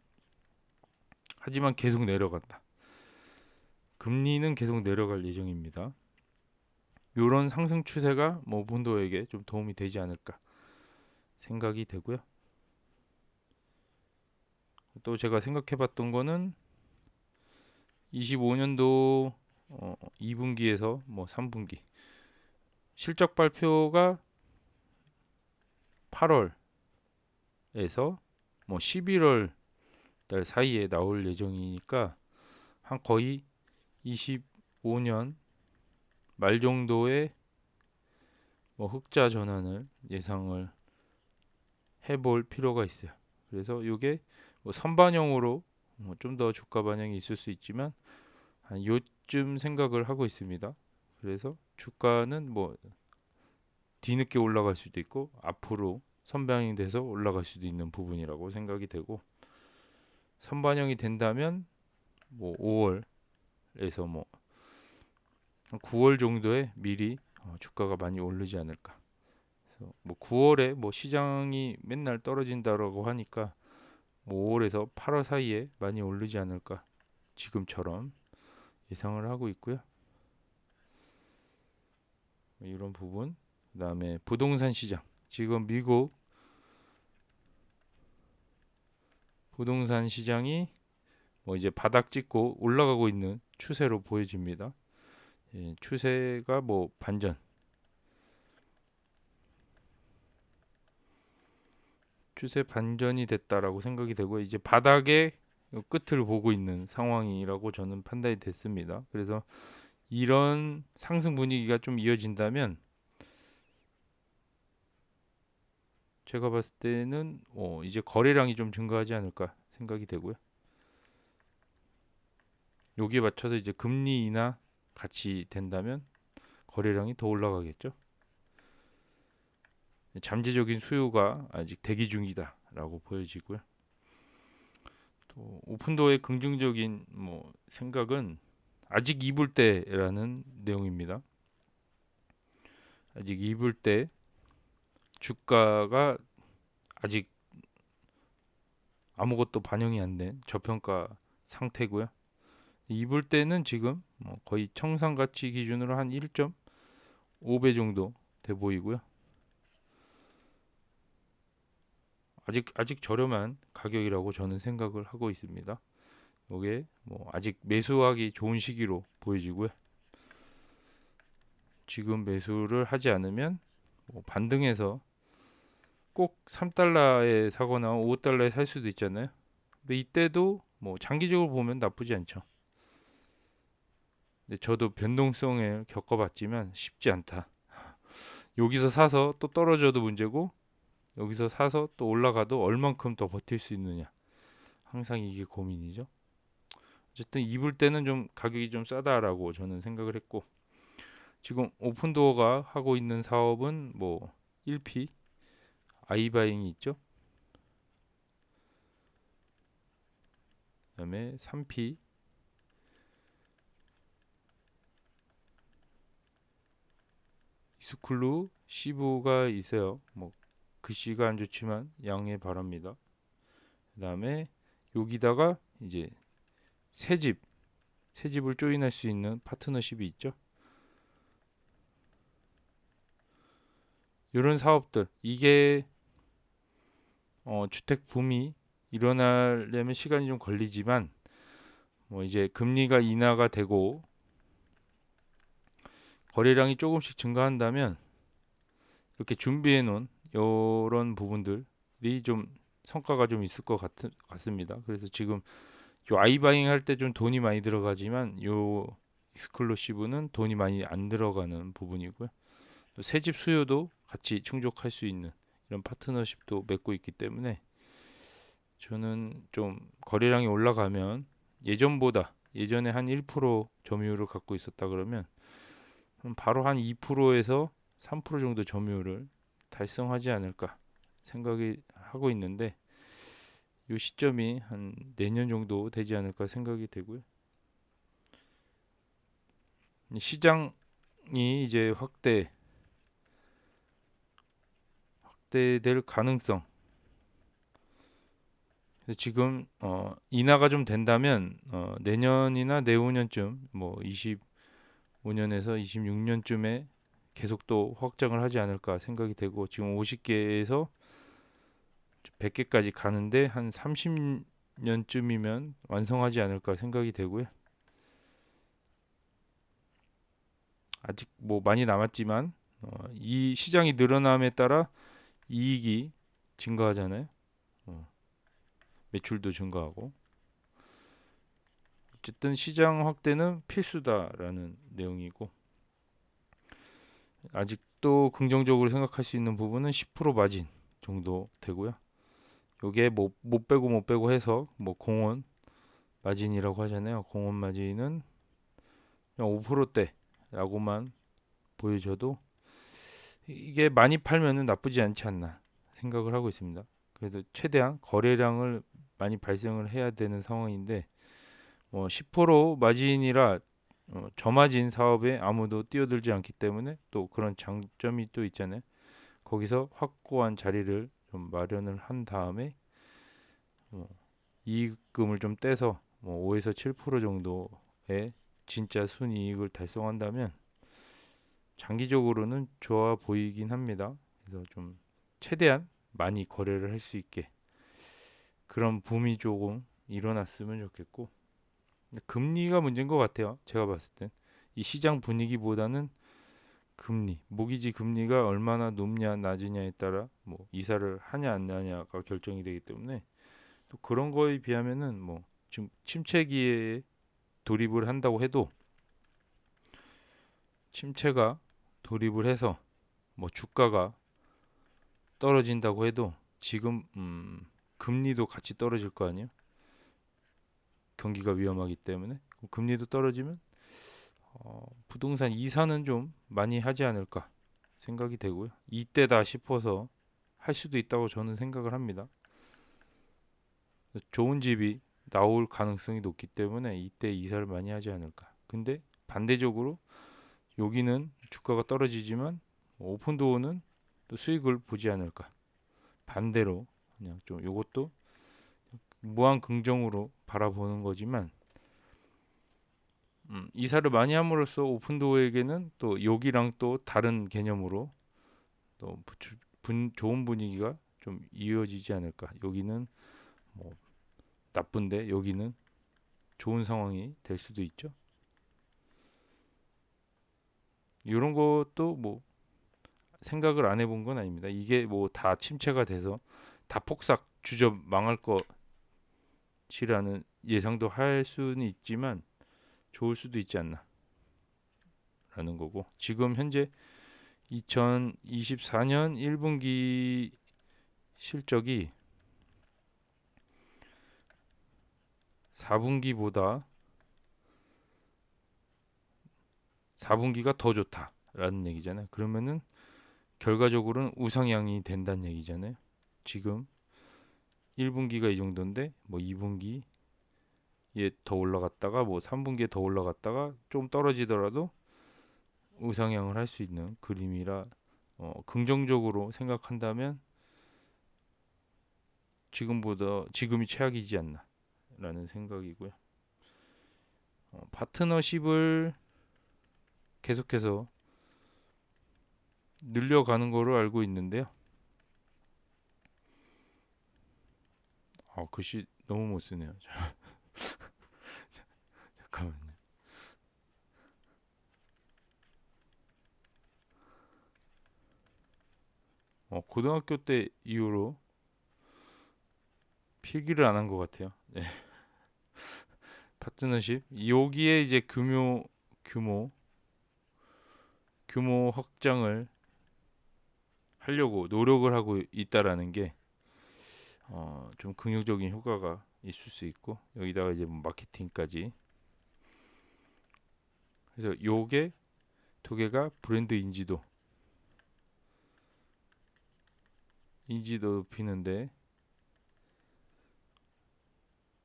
하지만 계속 내려간다. 금리는 계속 내려갈 예정입니다. 이런 상승 추세가 뭐 분도에게 좀 도움이 되지 않을까 생각이 되고요. 또 제가 생각해봤던 거는 25년도 2분기에서 뭐 3분기 실적 발표가 8월에서 뭐 11월 달 사이에 나올 예정이니까 한 거의 25년 말 정도의 뭐 흑자 전환을 예상을 해볼 필요가 있어요. 그래서 이게 뭐 선반영으로 좀 더 주가 반영이 있을 수 있지만 한 요쯤 생각을 하고 있습니다. 그래서 주가는 뭐 뒤늦게 올라갈 수도 있고 앞으로 선반영이 돼서 올라갈 수도 있는 부분이라고 생각이 되고, 선반영이 된다면 뭐 5월에서 뭐 9월 정도에 미리 주가가 많이 오르지 않을까. 그래서 뭐 9월에 뭐 시장이 맨날 떨어진다라고 하니까 뭐 5월에서 8월 사이에 많이 오르지 않을까, 지금처럼 예상을 하고 있고요. 이런 부분, 그다음에 부동산 시장, 지금 미국 부동산 시장이 뭐 이제 바닥 찍고 올라가고 있는 추세로 보여집니다. 예, 추세가 뭐 추세 반전이 됐다라고 생각이 되고, 이제 바닥의 끝을 보고 있는 상황이라고 저는 판단이 됐습니다. 그래서 이런 상승 분위기가 좀 이어진다면 제가 봤을 때는 이제 거래량이 좀 증가하지 않을까 생각이 되고요. 여기에 맞춰서 이제 금리 인하 같이 된다면 거래량이 더 올라가겠죠. 잠재적인 수요가 아직 대기 중이다라고 보여지고요. 또 오픈도어의 긍정적인 뭐 생각은 아직 입을 때라는 내용입니다. 아직 입을 때 주가가 아직 아무것도 반영이 안 된 저평가 상태고요. 입을 때는 지금 뭐 거의 청산 가치 기준으로 한 1.5배 정도 돼 보이고요. 아직 저렴한 가격이라고 저는 생각을 하고 있습니다. 이게 뭐 아직 매수하기 좋은 시기로 보여지고요. 지금 매수를 하지 않으면 뭐 반등해서 꼭 3달러에 사거나 5달러에 살 수도 있잖아요. 근데 이때도 뭐 장기적으로 보면 나쁘지 않죠. 근데 저도 변동성을 겪어봤지만 쉽지 않다. 여기서 사서 또 떨어져도 문제고, 여기서 사서 또 올라가도 얼만큼 더 버틸 수 있느냐, 항상 이게 고민이죠. 어쨌든 입을 때는 좀 가격이 좀 싸다라고 저는 생각을 했고, 지금 오픈도어가 하고 있는 사업은 뭐 1P 아이바잉이 있죠. 그다음에 3P, 이스쿨루 시브가 있어요. 뭐 글씨가 안 좋지만 양해 바랍니다. 그다음에 여기다가 이제 새집, 새집을 조인할 수 있는 파트너십이 있죠. 이런 사업들, 이게 주택 붐이 일어나려면 시간이 좀 걸리지만 뭐 이제 금리가 인하가 되고 거래량이 조금씩 증가한다면 이렇게 준비해 놓은 이런 부분들이 좀 성과가 좀 있을 것 같습니다. 그래서 지금 요 아이바잉 할 때 좀 돈이 많이 들어가지만 요 익스클루시브는 돈이 많이 안 들어가는 부분이고요. 또 새집 수요도 같이 충족할 수 있는 이런 파트너십도 맺고 있기 때문에 저는 좀 거래량이 올라가면 예전보다, 예전에 한 1% 점유율을 갖고 있었다 그러면 바로 한 2%에서 3% 정도 점유율을 달성하지 않을까 생각이 하고 있는데 이 시점이 한 내년 정도 되지 않을까 생각이 되고요. 시장이 이제 확대될 가능성. 그래서 지금 인하가 좀 된다면 내년이나 내후년쯤 뭐 25년에서 26년쯤에 계속 또 확장을 하지 않을까 생각이 되고 지금 50개에서 100개까지 가는데 한 30년쯤이면 완성하지 않을까 생각이 되고요. 아직 뭐 많이 남았지만 이 시장이 늘어남에 따라 이익이 증가하잖아요. 어, 매출도 증가하고 어쨌든 시장 확대는 필수다라는 내용이고 아직도 긍정적으로 생각할 수 있는 부분은 10% 마진 정도 되고요. 요게 뭐 못 빼고 해서 뭐 공원 마진이라고 하잖아요. 공원 마진은 그냥 5%대라고만 보여줘도 이게 많이 팔면은 나쁘지 않지 않나 생각을 하고 있습니다. 그래서 최대한 거래량을 많이 발생을 해야 되는 상황인데 10% 마진이라 저마진 사업에 아무도 뛰어들지 않기 때문에 또 그런 장점이 또 있잖아요. 거기서 확고한 자리를 좀 마련을 한 다음에 이익금을 좀 떼서 5에서 7% 정도의 진짜 순이익을 달성한다면 장기적으로는 좋아 보이긴 합니다. 그래서 좀 최대한 많이 거래를 할 수 있게 그런 붐이 조금 일어났으면 좋겠고 금리가 문제인 것 같아요. 제가 봤을 땐 이 시장 분위기보다는 금리, 모기지 금리가 얼마나 높냐 낮으냐에 따라 뭐 이사를 하냐 안 하냐가 결정이 되기 때문에 또 그런 거에 비하면은 뭐 지금 침체기에 돌입을 한다고 해도 침체가 돌입을 해서 뭐 주가가 떨어진다고 해도 지금 금리도 같이 떨어질 거 아니에요. 경기가 위험하기 때문에 금리도 떨어지면 부동산 이사는 좀 많이 하지 않을까 생각이 되고요. 이때다 싶어서 할 수도 있다고 저는 생각을 합니다. 좋은 집이 나올 가능성이 높기 때문에 이때 이사를 많이 하지 않을까. 근데 반대적으로 여기는 주가가 떨어지지만 오픈도어는 또 수익을 보지 않을까. 반대로 그냥 좀 이것도 무한 긍정으로 바라보는 거지만 이사를 많이 함으로써 오픈도어에게는 또 여기랑 또 다른 개념으로 또 좋은 분위기가 좀 이어지지 않을까. 여기는 뭐 나쁜데 여기는 좋은 상황이 될 수도 있죠. 이런 것도 뭐 생각을 안 해본 건 아닙니다. 이게 뭐 다 침체가 돼서 다 폭삭 주저 망할 것이라는 예상도 할 수는 있지만 좋을 수도 있지 않나 라는 거고 지금 현재 2024년 1분기 실적이 4분기보다 4분기가 더 좋다라는 얘기잖아요. 그러면은 결과적으로는 우상향이 된다는 얘기잖아요. 지금 1분기가 이 정도인데 뭐 2분기에 더 올라갔다가 뭐 3분기에 더 올라갔다가 좀 떨어지더라도 우상향을 할 수 있는 그림이라 긍정적으로 생각한다면 지금이 최악이지 않나라는 생각이고요. 파트너십을 계속해서 늘려가는 거로 알고 있는데요. 글씨 너무 못 쓰네요. 잠깐만요. 고등학교 때 이후로 필기를 안 한 것 같아요. 네. 파트너십 여기에 이제 규모 확장을 하려고 노력을 하고 있다라는 게 좀 긍정적인 효과가 있을 수 있고 여기다가 이제 뭐 마케팅까지 그래서 요게 두 개가 브랜드 인지도 높이는데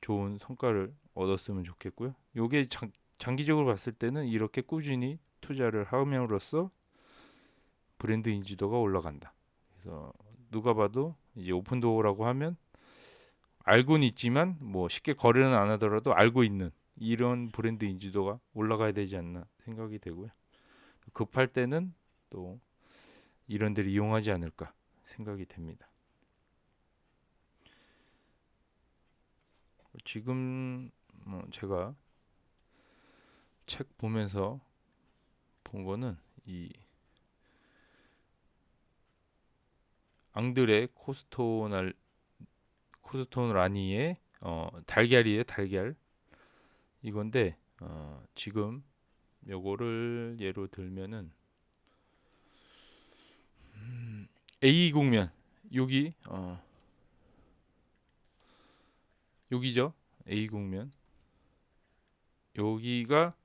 좋은 성과를 얻었으면 좋겠고요. 요게 장기적으로 봤을 때는 이렇게 꾸준히 투자를 함으로써 브랜드 인지도가 올라간다. 그래서 누가 봐도 이제 오픈도어라고 하면 알고는 있지만 뭐 쉽게 거래는 안 하더라도 알고 있는 이런 브랜드 인지도가 올라가야 되지 않나 생각이 되고요. 급할 때는 또 이런 데를 이용하지 않을까 생각이 됩니다. 지금 제가 책 보면서 본 거는 이 앙드레 코스토라니의 달걀이에요. 달걀 이건데 지금 요거를 예로 들면은 A 국면 여기 여기죠. A 국면 여기가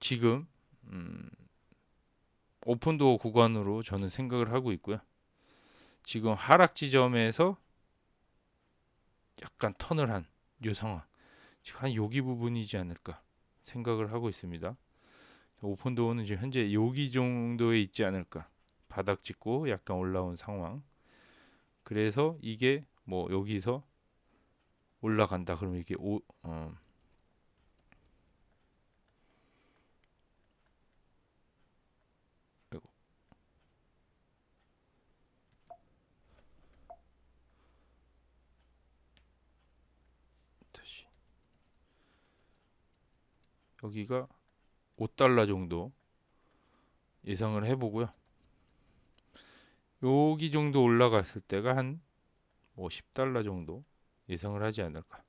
지금 오픈도어 구간으로 저는 생각을 하고 있고요. 지금 하락 지점에서 약간 턴을 한 요 상황 지금 한 여기 부분이지 않을까 생각을 하고 있습니다. 오픈도어는 지금 현재 여기 정도에 있지 않을까 바닥 찍고 약간 올라온 상황 그래서 이게 뭐 여기서 올라간다 그러면 이게 아이고, 다시 여기가 5달러 정도 예상을 해보고요. 여기 정도 올라갔을 때가 한 뭐 10달러 정도 예상을 하지 않을까.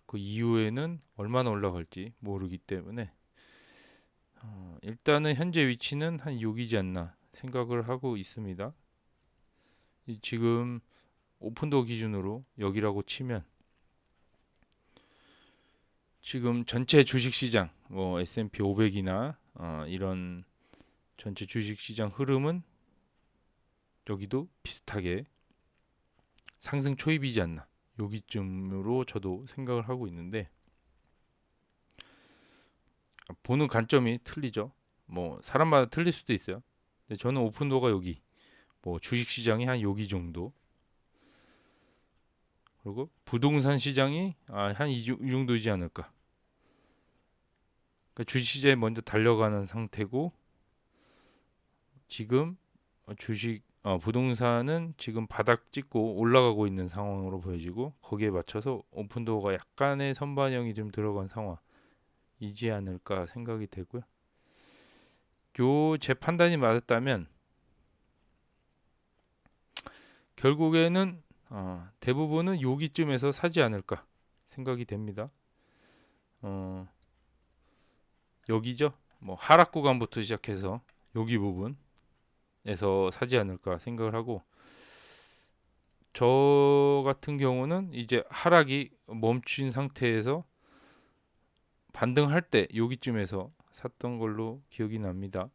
그 이후에는 얼마나 올라갈지 모르기 때문에 일단은 현재 위치는 한 6이지 않나 생각을 하고 있습니다. 지금 오픈도 기준으로 여기라고 치면 지금 전체 주식시장 뭐 S&P 500이나 이런 전체 주식시장 흐름은 여기도 비슷하게 상승 초입이지 않나 여기쯤으로 저도 생각을 하고 있는데 보는 관점이 틀리죠. 뭐 사람마다 틀릴 수도 있어요. 근데 저는 오픈도가 여기 뭐 주식시장이 한 여기 정도 그리고 부동산 시장이 한 이 정도이지 않을까. 그러니까 주식시장에 먼저 달려가는 상태고 지금 부동산은 지금 바닥 찍고 올라가고 있는 상황으로 보여지고 거기에 맞춰서 오픈도어가 약간의 선반영이 좀 들어간 상황이지 않을까 생각이 되고요. 요 제 판단이 맞았다면 결국에는 대부분은 여기쯤에서 사지 않을까 생각이 됩니다. 여기죠. 뭐 하락 구간부터 시작해서 여기 부분에서 사지 않을까 생각을 하고 저 같은 경우는 이제 하락이 멈춘 상태에서 반등할 때 여기쯤에서 샀던 걸로 기억이 납니다.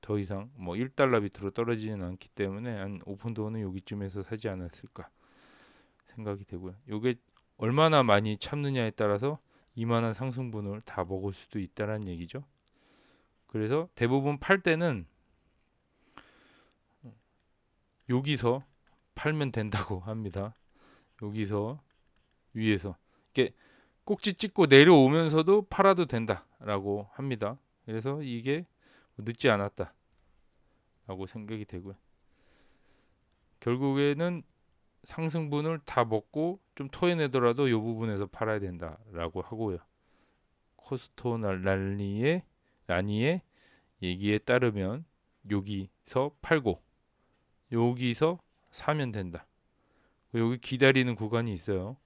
더 이상 뭐 1달러 밑으로 떨어지지는 않기 때문에 한 오픈도어는 여기쯤에서 사지 않았을까 생각이 되고요. 요게 얼마나 많이 참느냐에 따라서 이만한 상승분을 다 먹을 수도 있다는 얘기죠. 그래서 대부분 팔 때는 여기서 팔면 된다고 합니다. 여기서 위에서 이렇게 꼭지 찍고 내려오면서도 팔아도 된다라고 합니다. 그래서 이게 늦지 않았다라고 생각이 되고요. 결국에는 상승분을 다 먹고 좀 토해내더라도 이 부분에서 팔아야 된다라고 하고요. 코스토 라니의 얘기에 따르면 여기서 팔고 여기서 사면 된다. 여기 기다리는 구간이 있어요.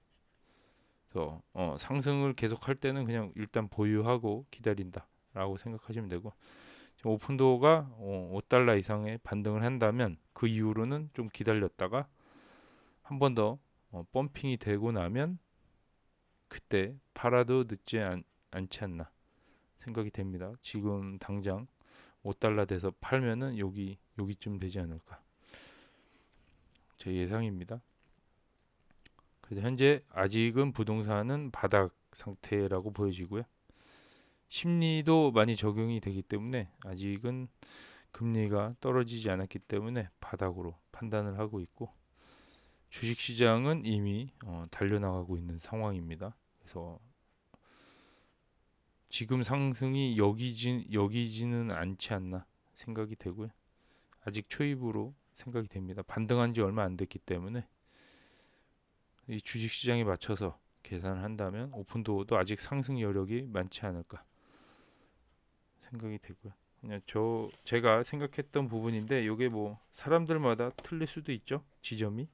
그래서 상승을 계속할 때는 그냥 일단 보유하고 기다린다라고 생각하시면 되고, 오픈도어가 5달러 이상의 반등을 한다면 그 이후로는 좀 기다렸다가 한 번 더 펌핑이 되고 나면 그때 팔아도 늦지 않지 않나 생각이 됩니다. 지금 당장 5달러 돼서 팔면은 여기쯤 되지 않을까 제 예상입니다. 그래서 현재 아직은 부동산은 바닥 상태라고 보여지고요. 심리도 많이 적용이 되기 때문에 아직은 금리가 떨어지지 않았기 때문에 바닥으로 판단을 하고 있고, 주식시장은 이미 달려나가고 있는 상황입니다. 그래서 지금 상승이 여기지는 않지 않나 생각이 되고요. 아직 초입으로 생각이 됩니다. 반등한 지 얼마 안 됐기 때문에 이 주식시장에 맞춰서 계산을 한다면 오픈도어도 아직 상승 여력이 많지 않을까 생각이 되고요. 그냥 제가 생각했던 부분인데 이게 뭐 사람들마다 틀릴 수도 있죠. 지점이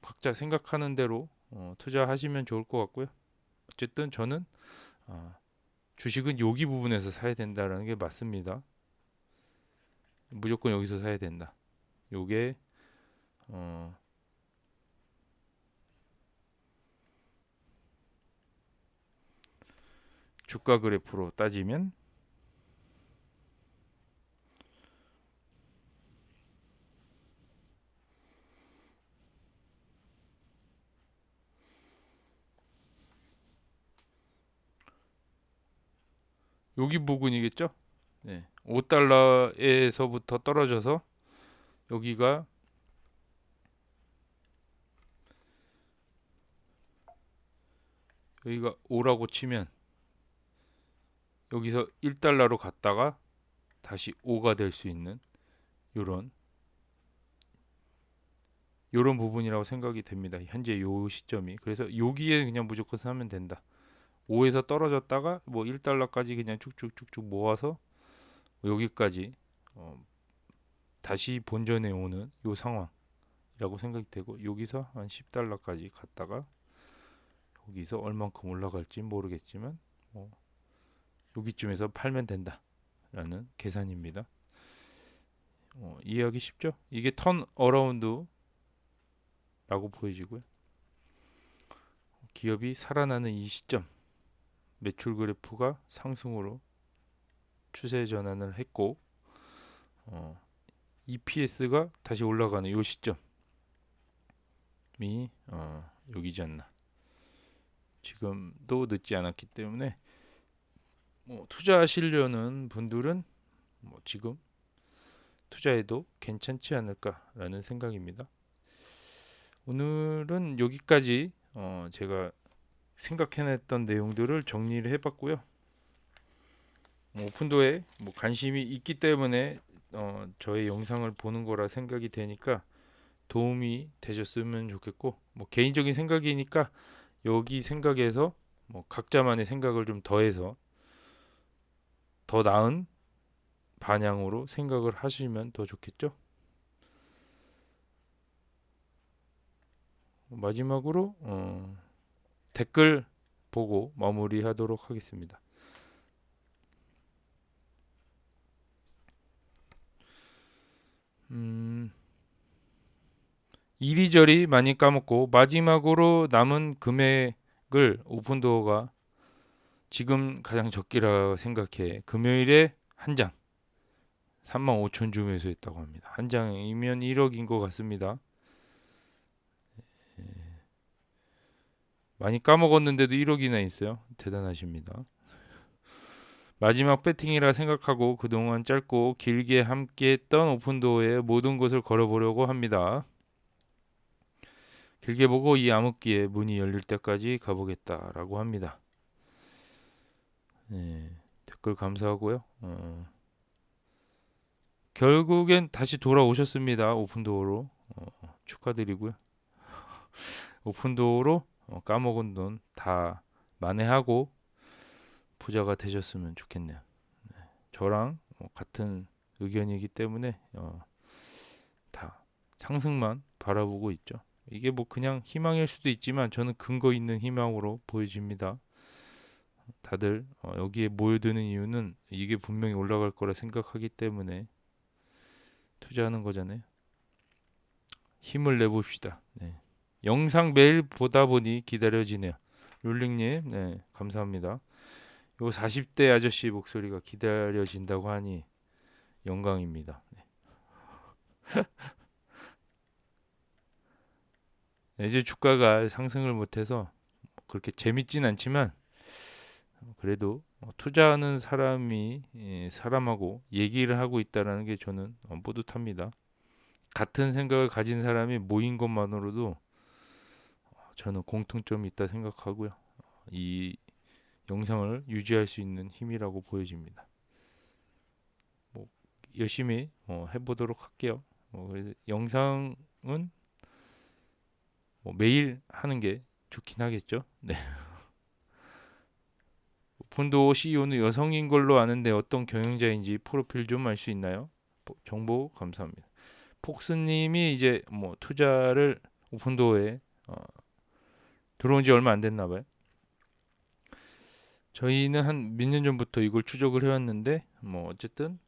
각자 생각하는 대로 투자하시면 좋을 것 같고요. 어쨌든 저는 주식은 여기 부분에서 사야 된다라는 게 맞습니다. 무조건 여기서 사야 된다. 요게 주가 그래프로 따지면 여기 부분이겠죠? 네. 5달러에서부터 떨어져서 여기가 5라고 치면 여기서 1달러로 갔다가 다시 5가 될 수 있는 요런 부분이라고 생각이 됩니다. 현재 요 시점이. 그래서 여기에 그냥 무조건 사면 된다. 5에서 떨어졌다가 뭐 1달러까지 그냥 쭉쭉쭉쭉 모아서 여기까지 다시 본전에 오는 요 상황이라고 생각이 되고, 여기서 한 10달러까지 갔다가 여기서 얼만큼 올라갈지 모르겠지만 여기쯤에서 팔면 된다라는 계산입니다. 이해하기 쉽죠? 이게 턴 어라운드라고 보여지고요. 기업이 살아나는 이 시점, 매출 그래프가 상승으로 추세 전환을 했고 EPS가 다시 올라가는 이 시점이 여기지 않나. 지금도 늦지 않았기 때문에 투자하시려는 분들은 지금 투자해도 괜찮지 않을까라는 생각입니다. 오늘은 여기까지 제가 생각해냈던 내용들을 정리를 해봤고요. 오픈도에 관심이 있기 때문에 저의 영상을 보는 거라 생각이 되니까 도움이 되셨으면 좋겠고, 개인적인 생각이니까 여기 생각에서 각자만의 생각을 좀 더해서 더 나은 방향으로 생각을 하시면 더 좋겠죠. 마지막으로 댓글 보고 마무리하도록 하겠습니다. 이리저리 많이 까먹고 마지막으로 남은 금액을 오픈도어가 지금 가장 적기라 생각해 금요일에 한 장, 35,000 주 매수했다고 합니다. 한 장이면 1억인 것 같습니다. 많이 까먹었는데도 1억이나 있어요. 대단하십니다. 마지막 배팅이라 생각하고 그동안 짧고 길게 함께했던 오픈도어에 모든 것을 걸어보려고 합니다. 길게 보고 이 암흑기에 문이 열릴 때까지 가보겠다라고 합니다. 네, 댓글 감사하고요. 결국엔 다시 돌아오셨습니다. 오픈도어로 축하드리고요. 오픈도어로 까먹은 돈 다 만회하고 부자가 되셨으면 좋겠네요. 저랑 같은 의견이기 때문에 다 상승만 바라보고 있죠. 이게 뭐 그냥 희망일 수도 있지만 저는 근거 있는 희망으로 보여집니다. 다들 여기에 모여드는 이유는 이게 분명히 올라갈 거라 생각하기 때문에 투자하는 거잖아요. 힘을 내봅시다. 네. 영상 매일 보다 보니 기다려지네요. 룰링님, 네, 감사합니다. 요 40대 아저씨 목소리가 기다려진다고 하니 영광입니다. 네, 이제 주가가 상승을 못해서 그렇게 재밌진 않지만 그래도 투자하는 사람하고 얘기를 하고 있다라는 게 저는 뿌듯합니다. 같은 생각을 가진 사람이 모인 것만으로도 저는 공통점이 있다 생각하고요. 이 영상을 유지할 수 있는 힘이라고 보여집니다. 뭐 열심히 해보도록 할게요. 영상은 매일 하는 게 좋긴 하겠죠. 네. 오픈도어 CEO는 여성인 걸로 아는데 어떤 경영자인지 프로필 좀 알 수 있나요? 정보 감사합니다. 폭스님이 이제 뭐 투자를 오픈도어에 들어온 지 얼마 안 됐나 봐요. 저희는 한 몇 년 전부터 이걸 추적을 해왔는데 뭐 어쨌든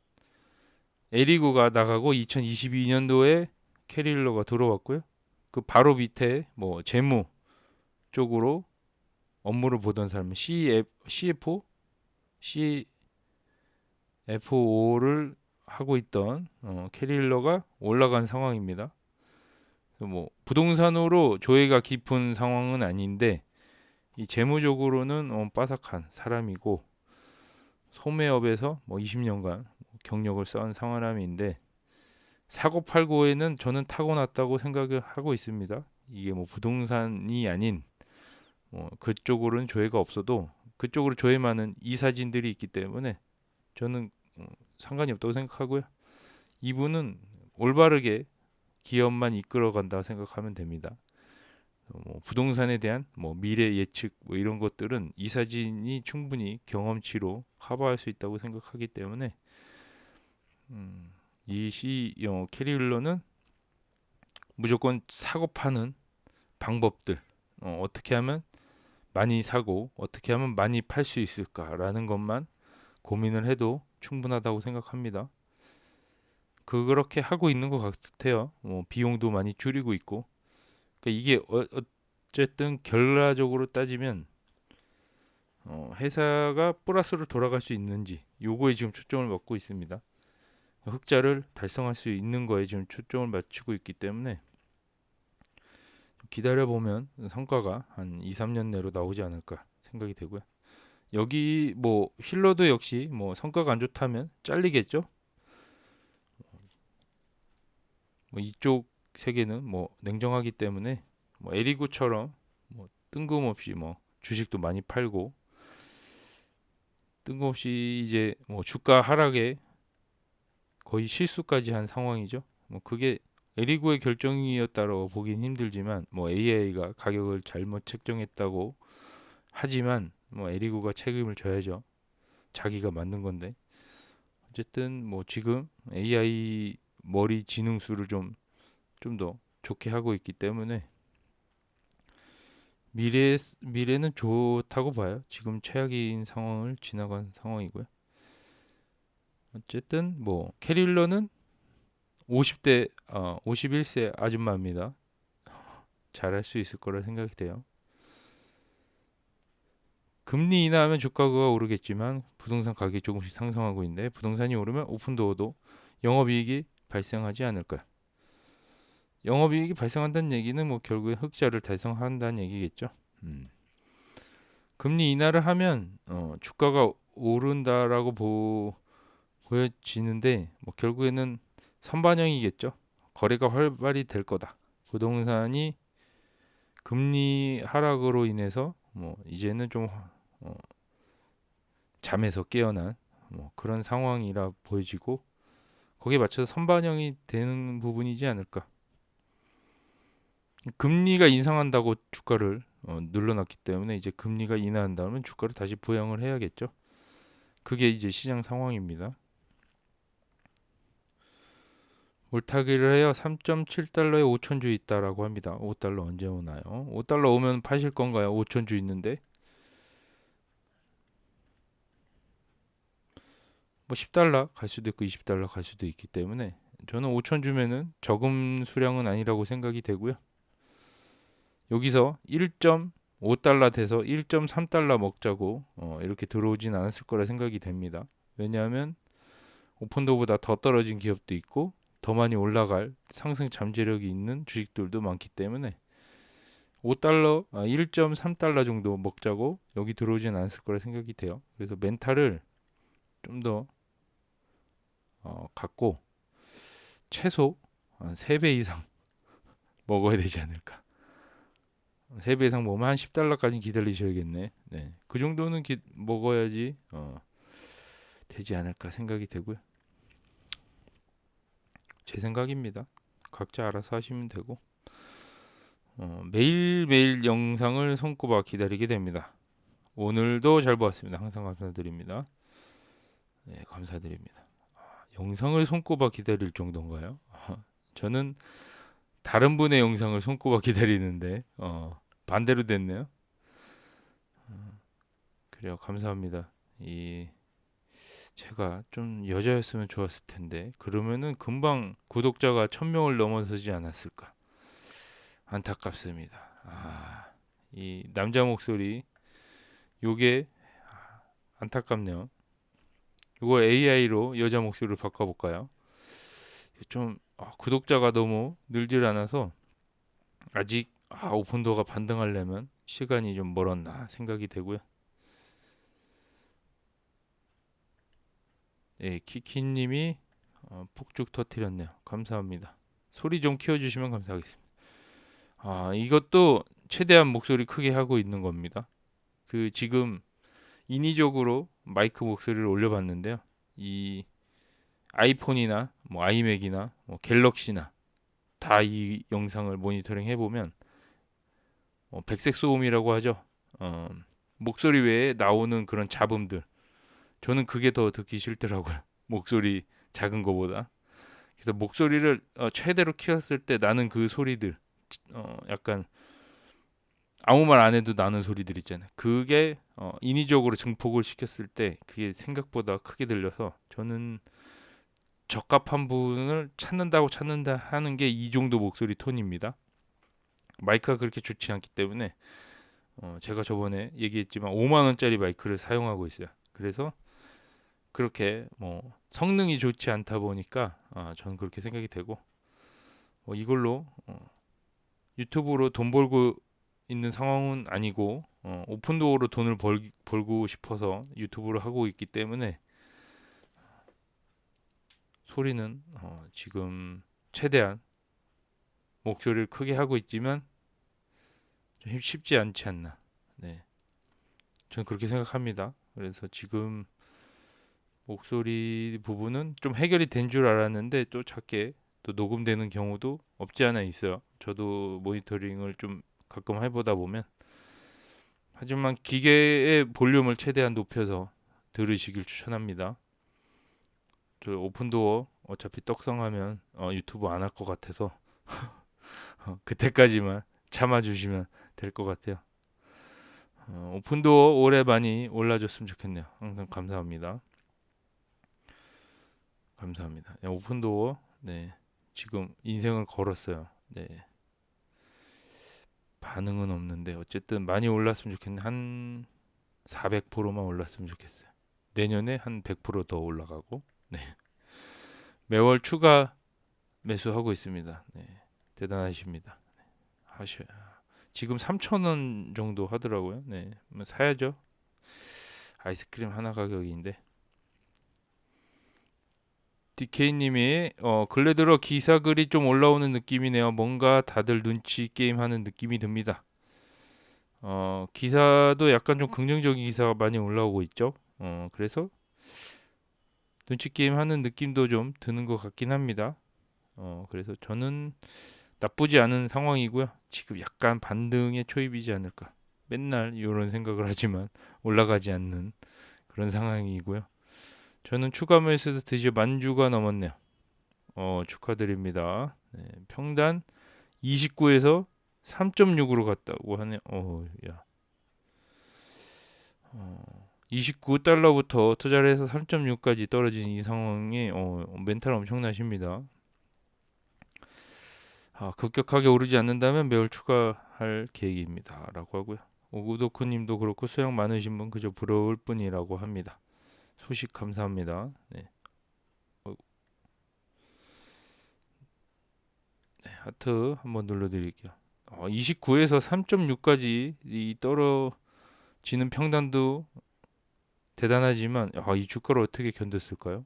에리고가 나가고 2022년도에 캐릴러가 들어왔고요. 그 바로 밑에 뭐 재무 쪽으로 업무를 보던 사람은 CFO를 하고 있던 캐릴러가 올라간 상황입니다. 뭐 부동산으로 조회가 깊은 상황은 아닌데 이 재무적으로는 빠삭한 사람이고 소매업에서 뭐 20년간 경력을 쌓은 사람인데 사고팔고에는 저는 타고났다고 생각을 하고 있습니다. 이게 뭐 부동산이 아닌 그쪽으로는 조회가 없어도 그쪽으로 조회 많은 이사진들이 있기 때문에 저는 상관이 없다고 생각하고요. 이분은 올바르게 기업만 이끌어간다 생각하면 됩니다. 부동산에 대한 미래 예측 이런 것들은 이사진이 충분히 경험치로 커버할 수 있다고 생각하기 때문에 이 캐리울러는 무조건 사고 파는 방법들 어떻게 하면 많이 사고 어떻게 하면 많이 팔 수 있을까라는 것만 고민을 해도 충분하다고 생각합니다. 그렇게 하고 있는 것 같아요. 비용도 많이 줄이고 있고 그러니까 이게 어쨌든 결과적으로 따지면 회사가 플러스로 돌아갈 수 있는지 요거에 지금 초점을 맞고 있습니다. 흑자를 달성할 수 있는 거에 지금 초점을 맞추고 있기 때문에 기다려보면 성과가 한 2, 3년 내로 나오지 않을까 생각이 되고요. 여기 뭐 힐러도 역시 성과가 안 좋다면 잘리겠죠. 이쪽 세계는 냉정하기 때문에 에리구처럼 뜬금없이 주식도 많이 팔고 뜬금없이 이제 주가 하락에 거의 실수까지 한 상황이죠. 그게 에리고의 결정이었다고 보긴 힘들지만 AI가 가격을 잘못 책정했다고 하지만 에리고가 책임을 져야죠. 자기가 만든 건데 어쨌든 지금 AI 머리 지능수를 좀 더 좋게 하고 있기 때문에 미래는 좋다고 봐요. 지금 최악인 상황을 지나간 상황이고요. 어쨌든 캐릴러는 50대 51세 아줌마입니다. 잘할 수 있을 거라 생각이 돼요. 금리 인하하면 주가가 오르겠지만 부동산 가격이 조금씩 상승하고 있는데 부동산이 오르면 오픈도어도 영업이익이 발생하지 않을까요? 영업이익이 발생한다는 얘기는 뭐 결국에 흑자를 달성한다는 얘기겠죠. 금리 인하를 하면 주가가 오른다라고 보여지는데 뭐 결국에는 선반영이겠죠. 거래가 활발히 될 거다. 부동산이 금리 하락으로 인해서 뭐 이제는 좀 잠에서 깨어난 뭐 그런 상황이라 보여지고 거기에 맞춰서 선반영이 되는 부분이지 않을까. 금리가 인상한다고 주가를 눌러놨기 때문에 이제 금리가 인하한다면 주가를 다시 부양을 해야겠죠. 그게 이제 시장 상황입니다. 물타기를 해요. 3.7달러에 5천주 있다라고 합니다. 5달러 언제 오나요? 5달러 오면 파실 건가요? 5천주 있는데 뭐 10달러 갈 수도 있고 20달러 갈 수도 있기 때문에 저는 5천주면은 적은 수량은 아니라고 생각이 되고요. 여기서 1.5달러 돼서 1.3달러 먹자고 이렇게 들어오진 않았을 거라 생각이 됩니다. 왜냐하면 오픈도보다 더 떨어진 기업도 있고 더 많이 올라갈 상승 잠재력이 있는 주식들도 많기 때문에 1.3달러 정도 먹자고 여기 들어오진 않았을 거라 생각이 돼요. 그래서 멘탈을 좀 더 갖고 최소 한 3배 이상 먹어야 되지 않을까. 3배 이상 먹으면 한 10달러까지 기다리셔야겠네. 네. 그 정도는 먹어야지 되지 않을까 생각이 되고요. 제 생각입니다. 각자 알아서 하시면 되고 매일매일 영상을 손꼽아 기다리게 됩니다. 오늘도 잘 보았습니다. 항상 감사드립니다. 네, 감사드립니다. 영상을 손꼽아 기다릴 정도인가요? 저는 다른 분의 영상을 손꼽아 기다리는데 반대로 됐네요. 그래요. 감사합니다. 제가 좀 여자였으면 좋았을 텐데 그러면은 금방 구독자가 1000명을 넘어서지 않았을까. 안타깝습니다. 이 남자 목소리 요게 안타깝네요. 이걸 AI로 여자 목소리로 바꿔볼까요? 좀 구독자가 너무 늘질 않아서 아직 오픈도어가 반등하려면 시간이 좀 멀었나 생각이 되고요. 예, 키키님이 폭죽 터트렸네요. 감사합니다. 소리 좀 키워주시면 감사하겠습니다. 이것도 최대한 목소리 크게 하고 있는 겁니다. 그 지금 인위적으로 마이크 목소리를 올려봤는데요. 이 아이폰이나 뭐 아이맥이나 뭐 갤럭시나 다 이 영상을 모니터링 해보면 백색 소음이라고 하죠. 목소리 외에 나오는 그런 잡음들 저는 그게 더 듣기 싫더라고요. 목소리 작은 거보다. 그래서 목소리를 최대로 키웠을 때 나는 그 소리들 약간 아무 말 안 해도 나는 소리들 있잖아요. 그게 인위적으로 증폭을 시켰을 때 그게 생각보다 크게 들려서 저는 적합한 부분을 찾는다 하는 게 이 정도 목소리 톤입니다. 마이크가 그렇게 좋지 않기 때문에 제가 저번에 얘기했지만 5만 원짜리 마이크를 사용하고 있어요. 그래서 그렇게 뭐 성능이 좋지 않다 보니까 저는 그렇게 생각이 되고 이걸로 유튜브로 돈 벌고 있는 상황은 아니고 오픈도어로 돈을 벌고 싶어서 유튜브를 하고 있기 때문에 소리는 지금 최대한 목소리를 크게 하고 있지만 좀 쉽지 않지 않나. 네, 저는 그렇게 생각합니다. 그래서 지금 목소리 부분은 좀 해결이 된 줄 알았는데 또 작게 또 녹음되는 경우도 없지 않아 있어요. 저도 모니터링을 좀 가끔 해보다 보면 하지만 기계의 볼륨을 최대한 높여서 들으시길 추천합니다. 저 오픈도어 어차피 떡상하면 유튜브 안 할 것 같아서 그때까지만 참아주시면 될 것 같아요. 오픈도어 올해 많이 올라줬으면 좋겠네요. 항상 감사합니다. 감사합니다. 오픈도어 네 지금 인생을 걸었어요. 네 반응은 없는데 어쨌든 많이 올랐으면 좋겠네. 한 400%만 올랐으면 좋겠어요. 내년에 한 100%더 올라가고 네 매월 추가 매수하고 있습니다. 네, 대단하십니다. 하셔. 지금 3,000원 정도 하더라고요. 네, 뭐 사야죠. 아이스크림 하나 가격인데. DK님이 근래 들어 기사글이 좀 올라오는 느낌이네요. 뭔가 다들 눈치 게임 하는 느낌이 듭니다. 기사도 약간 좀 긍정적인 기사가 많이 올라오고 있죠. 그래서 눈치 게임 하는 느낌도 좀 드는 것 같긴 합니다. 그래서 저는 나쁘지 않은 상황이고요. 지금 약간 반등에 초입이지 않을까. 맨날 이런 생각을 하지만 올라가지 않는 그런 상황이고요. 저는 추가 매수에서 드디어 10,000주가 넘었네요. 축하드립니다. 네, 평단 29에서 3.6으로 갔다고 하네요. 야. 29달러부터 투자를 해서 3.6까지 떨어진 이 상황에 멘탈 엄청나십니다. 급격하게 오르지 않는다면 매월 추가할 계획입니다. 라고 하고요. 오구도쿠님도 그렇고 수량 많으신 분 그저 부러울 뿐이라고 합니다. 소식 감사합니다. 네. 네, 하트 한번 눌러드릴게요. 29에서 3.6까지 이 떨어지는 평단도 대단하지만 이 주가를 어떻게 견뎠을까요?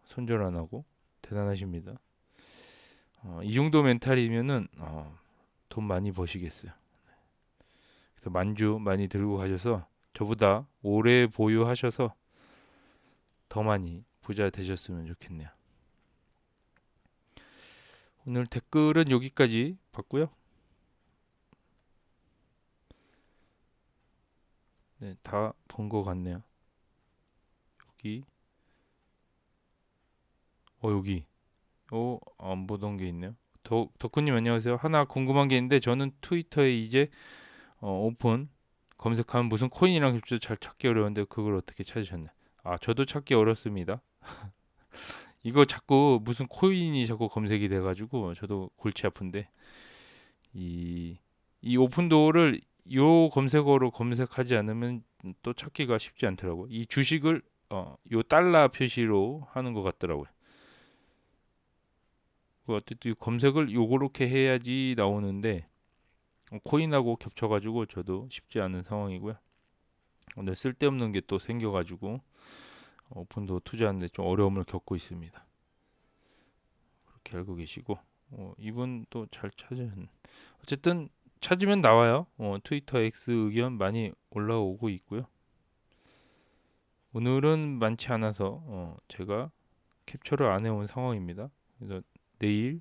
손절 안 하고 대단하십니다. 이 정도 멘탈이면은 돈 많이 버시겠어요. 그래서 만주 많이 들고 가셔서 저보다 오래 보유하셔서 더 많이 부자 되셨으면 좋겠네요. 오늘 댓글은 여기까지 봤고요. 네, 다 본 것 같네요. 여기, 여기, 안 보던 게 있네요. 덕후님 안녕하세요. 하나 궁금한 게 있는데 저는 트위터에 이제 오픈 검색하면 무슨 코인이랑 겹쳐 잘 찾기 어려운데 그걸 어떻게 찾으셨나요? 저도 찾기 어렵습니다. 이거 자꾸 무슨 코인이 자꾸 검색이 돼가지고 저도 골치 아픈데 이, 이 오픈도어를 요 검색어로 검색하지 않으면 또 찾기가 쉽지 않더라고요. 이 주식을 요 달러 표시로 하는 것 같더라고요. 어쨌든 검색을 요렇게 해야지 나오는데 코인하고 겹쳐가지고 저도 쉽지 않은 상황이고요. 오늘 쓸데없는 게 또 생겨가지고 오픈도 투자하는데 좀 어려움을 겪고 있습니다. 그렇게 알고 계시고 이분 또 잘 찾은 어쨌든 찾으면 나와요. 트위터 X 의견 많이 올라오고 있고요. 오늘은 많지 않아서 제가 캡처를 안 해온 상황입니다. 그래서 내일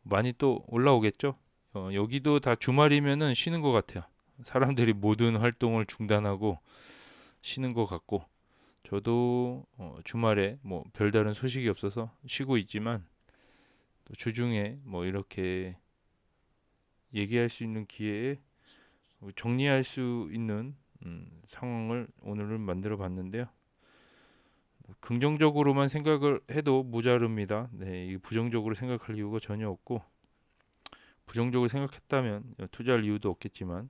많이 또 올라오겠죠. 여기도 다 주말이면은 쉬는 것 같아요. 사람들이 모든 활동을 중단하고 쉬는 것 같고 저도 주말에 뭐 별다른 소식이 없어서 쉬고 있지만 또 주중에 뭐 이렇게 얘기할 수 있는 기회에 정리할 수 있는 상황을 오늘은 만들어 봤는데요. 긍정적으로만 생각을 해도 모자릅니다. 네, 이 부정적으로 생각할 이유가 전혀 없고 부정적으로 생각했다면 투자할 이유도 없겠지만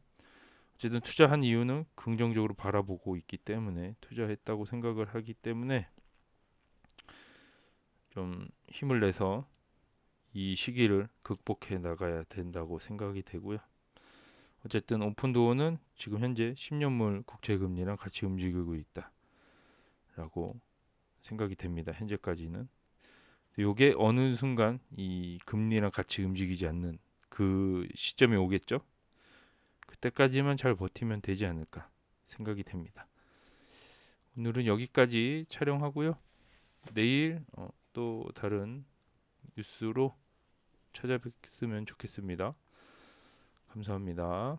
어쨌든 투자한 이유는 긍정적으로 바라보고 있기 때문에 투자했다고 생각을 하기 때문에 좀 힘을 내서 이 시기를 극복해 나가야 된다고 생각이 되고요. 어쨌든 오픈도어는 지금 현재 10년물 국채금리랑 같이 움직이고 있다라고 생각이 됩니다. 현재까지는. 요게 어느 순간 이 금리랑 같이 움직이지 않는 그 시점이 오겠죠. 그때까지만 잘 버티면 되지 않을까 생각이 됩니다. 오늘은 여기까지 촬영하고요. 내일 또 다른 뉴스로 찾아뵙으면 좋겠습니다. 감사합니다.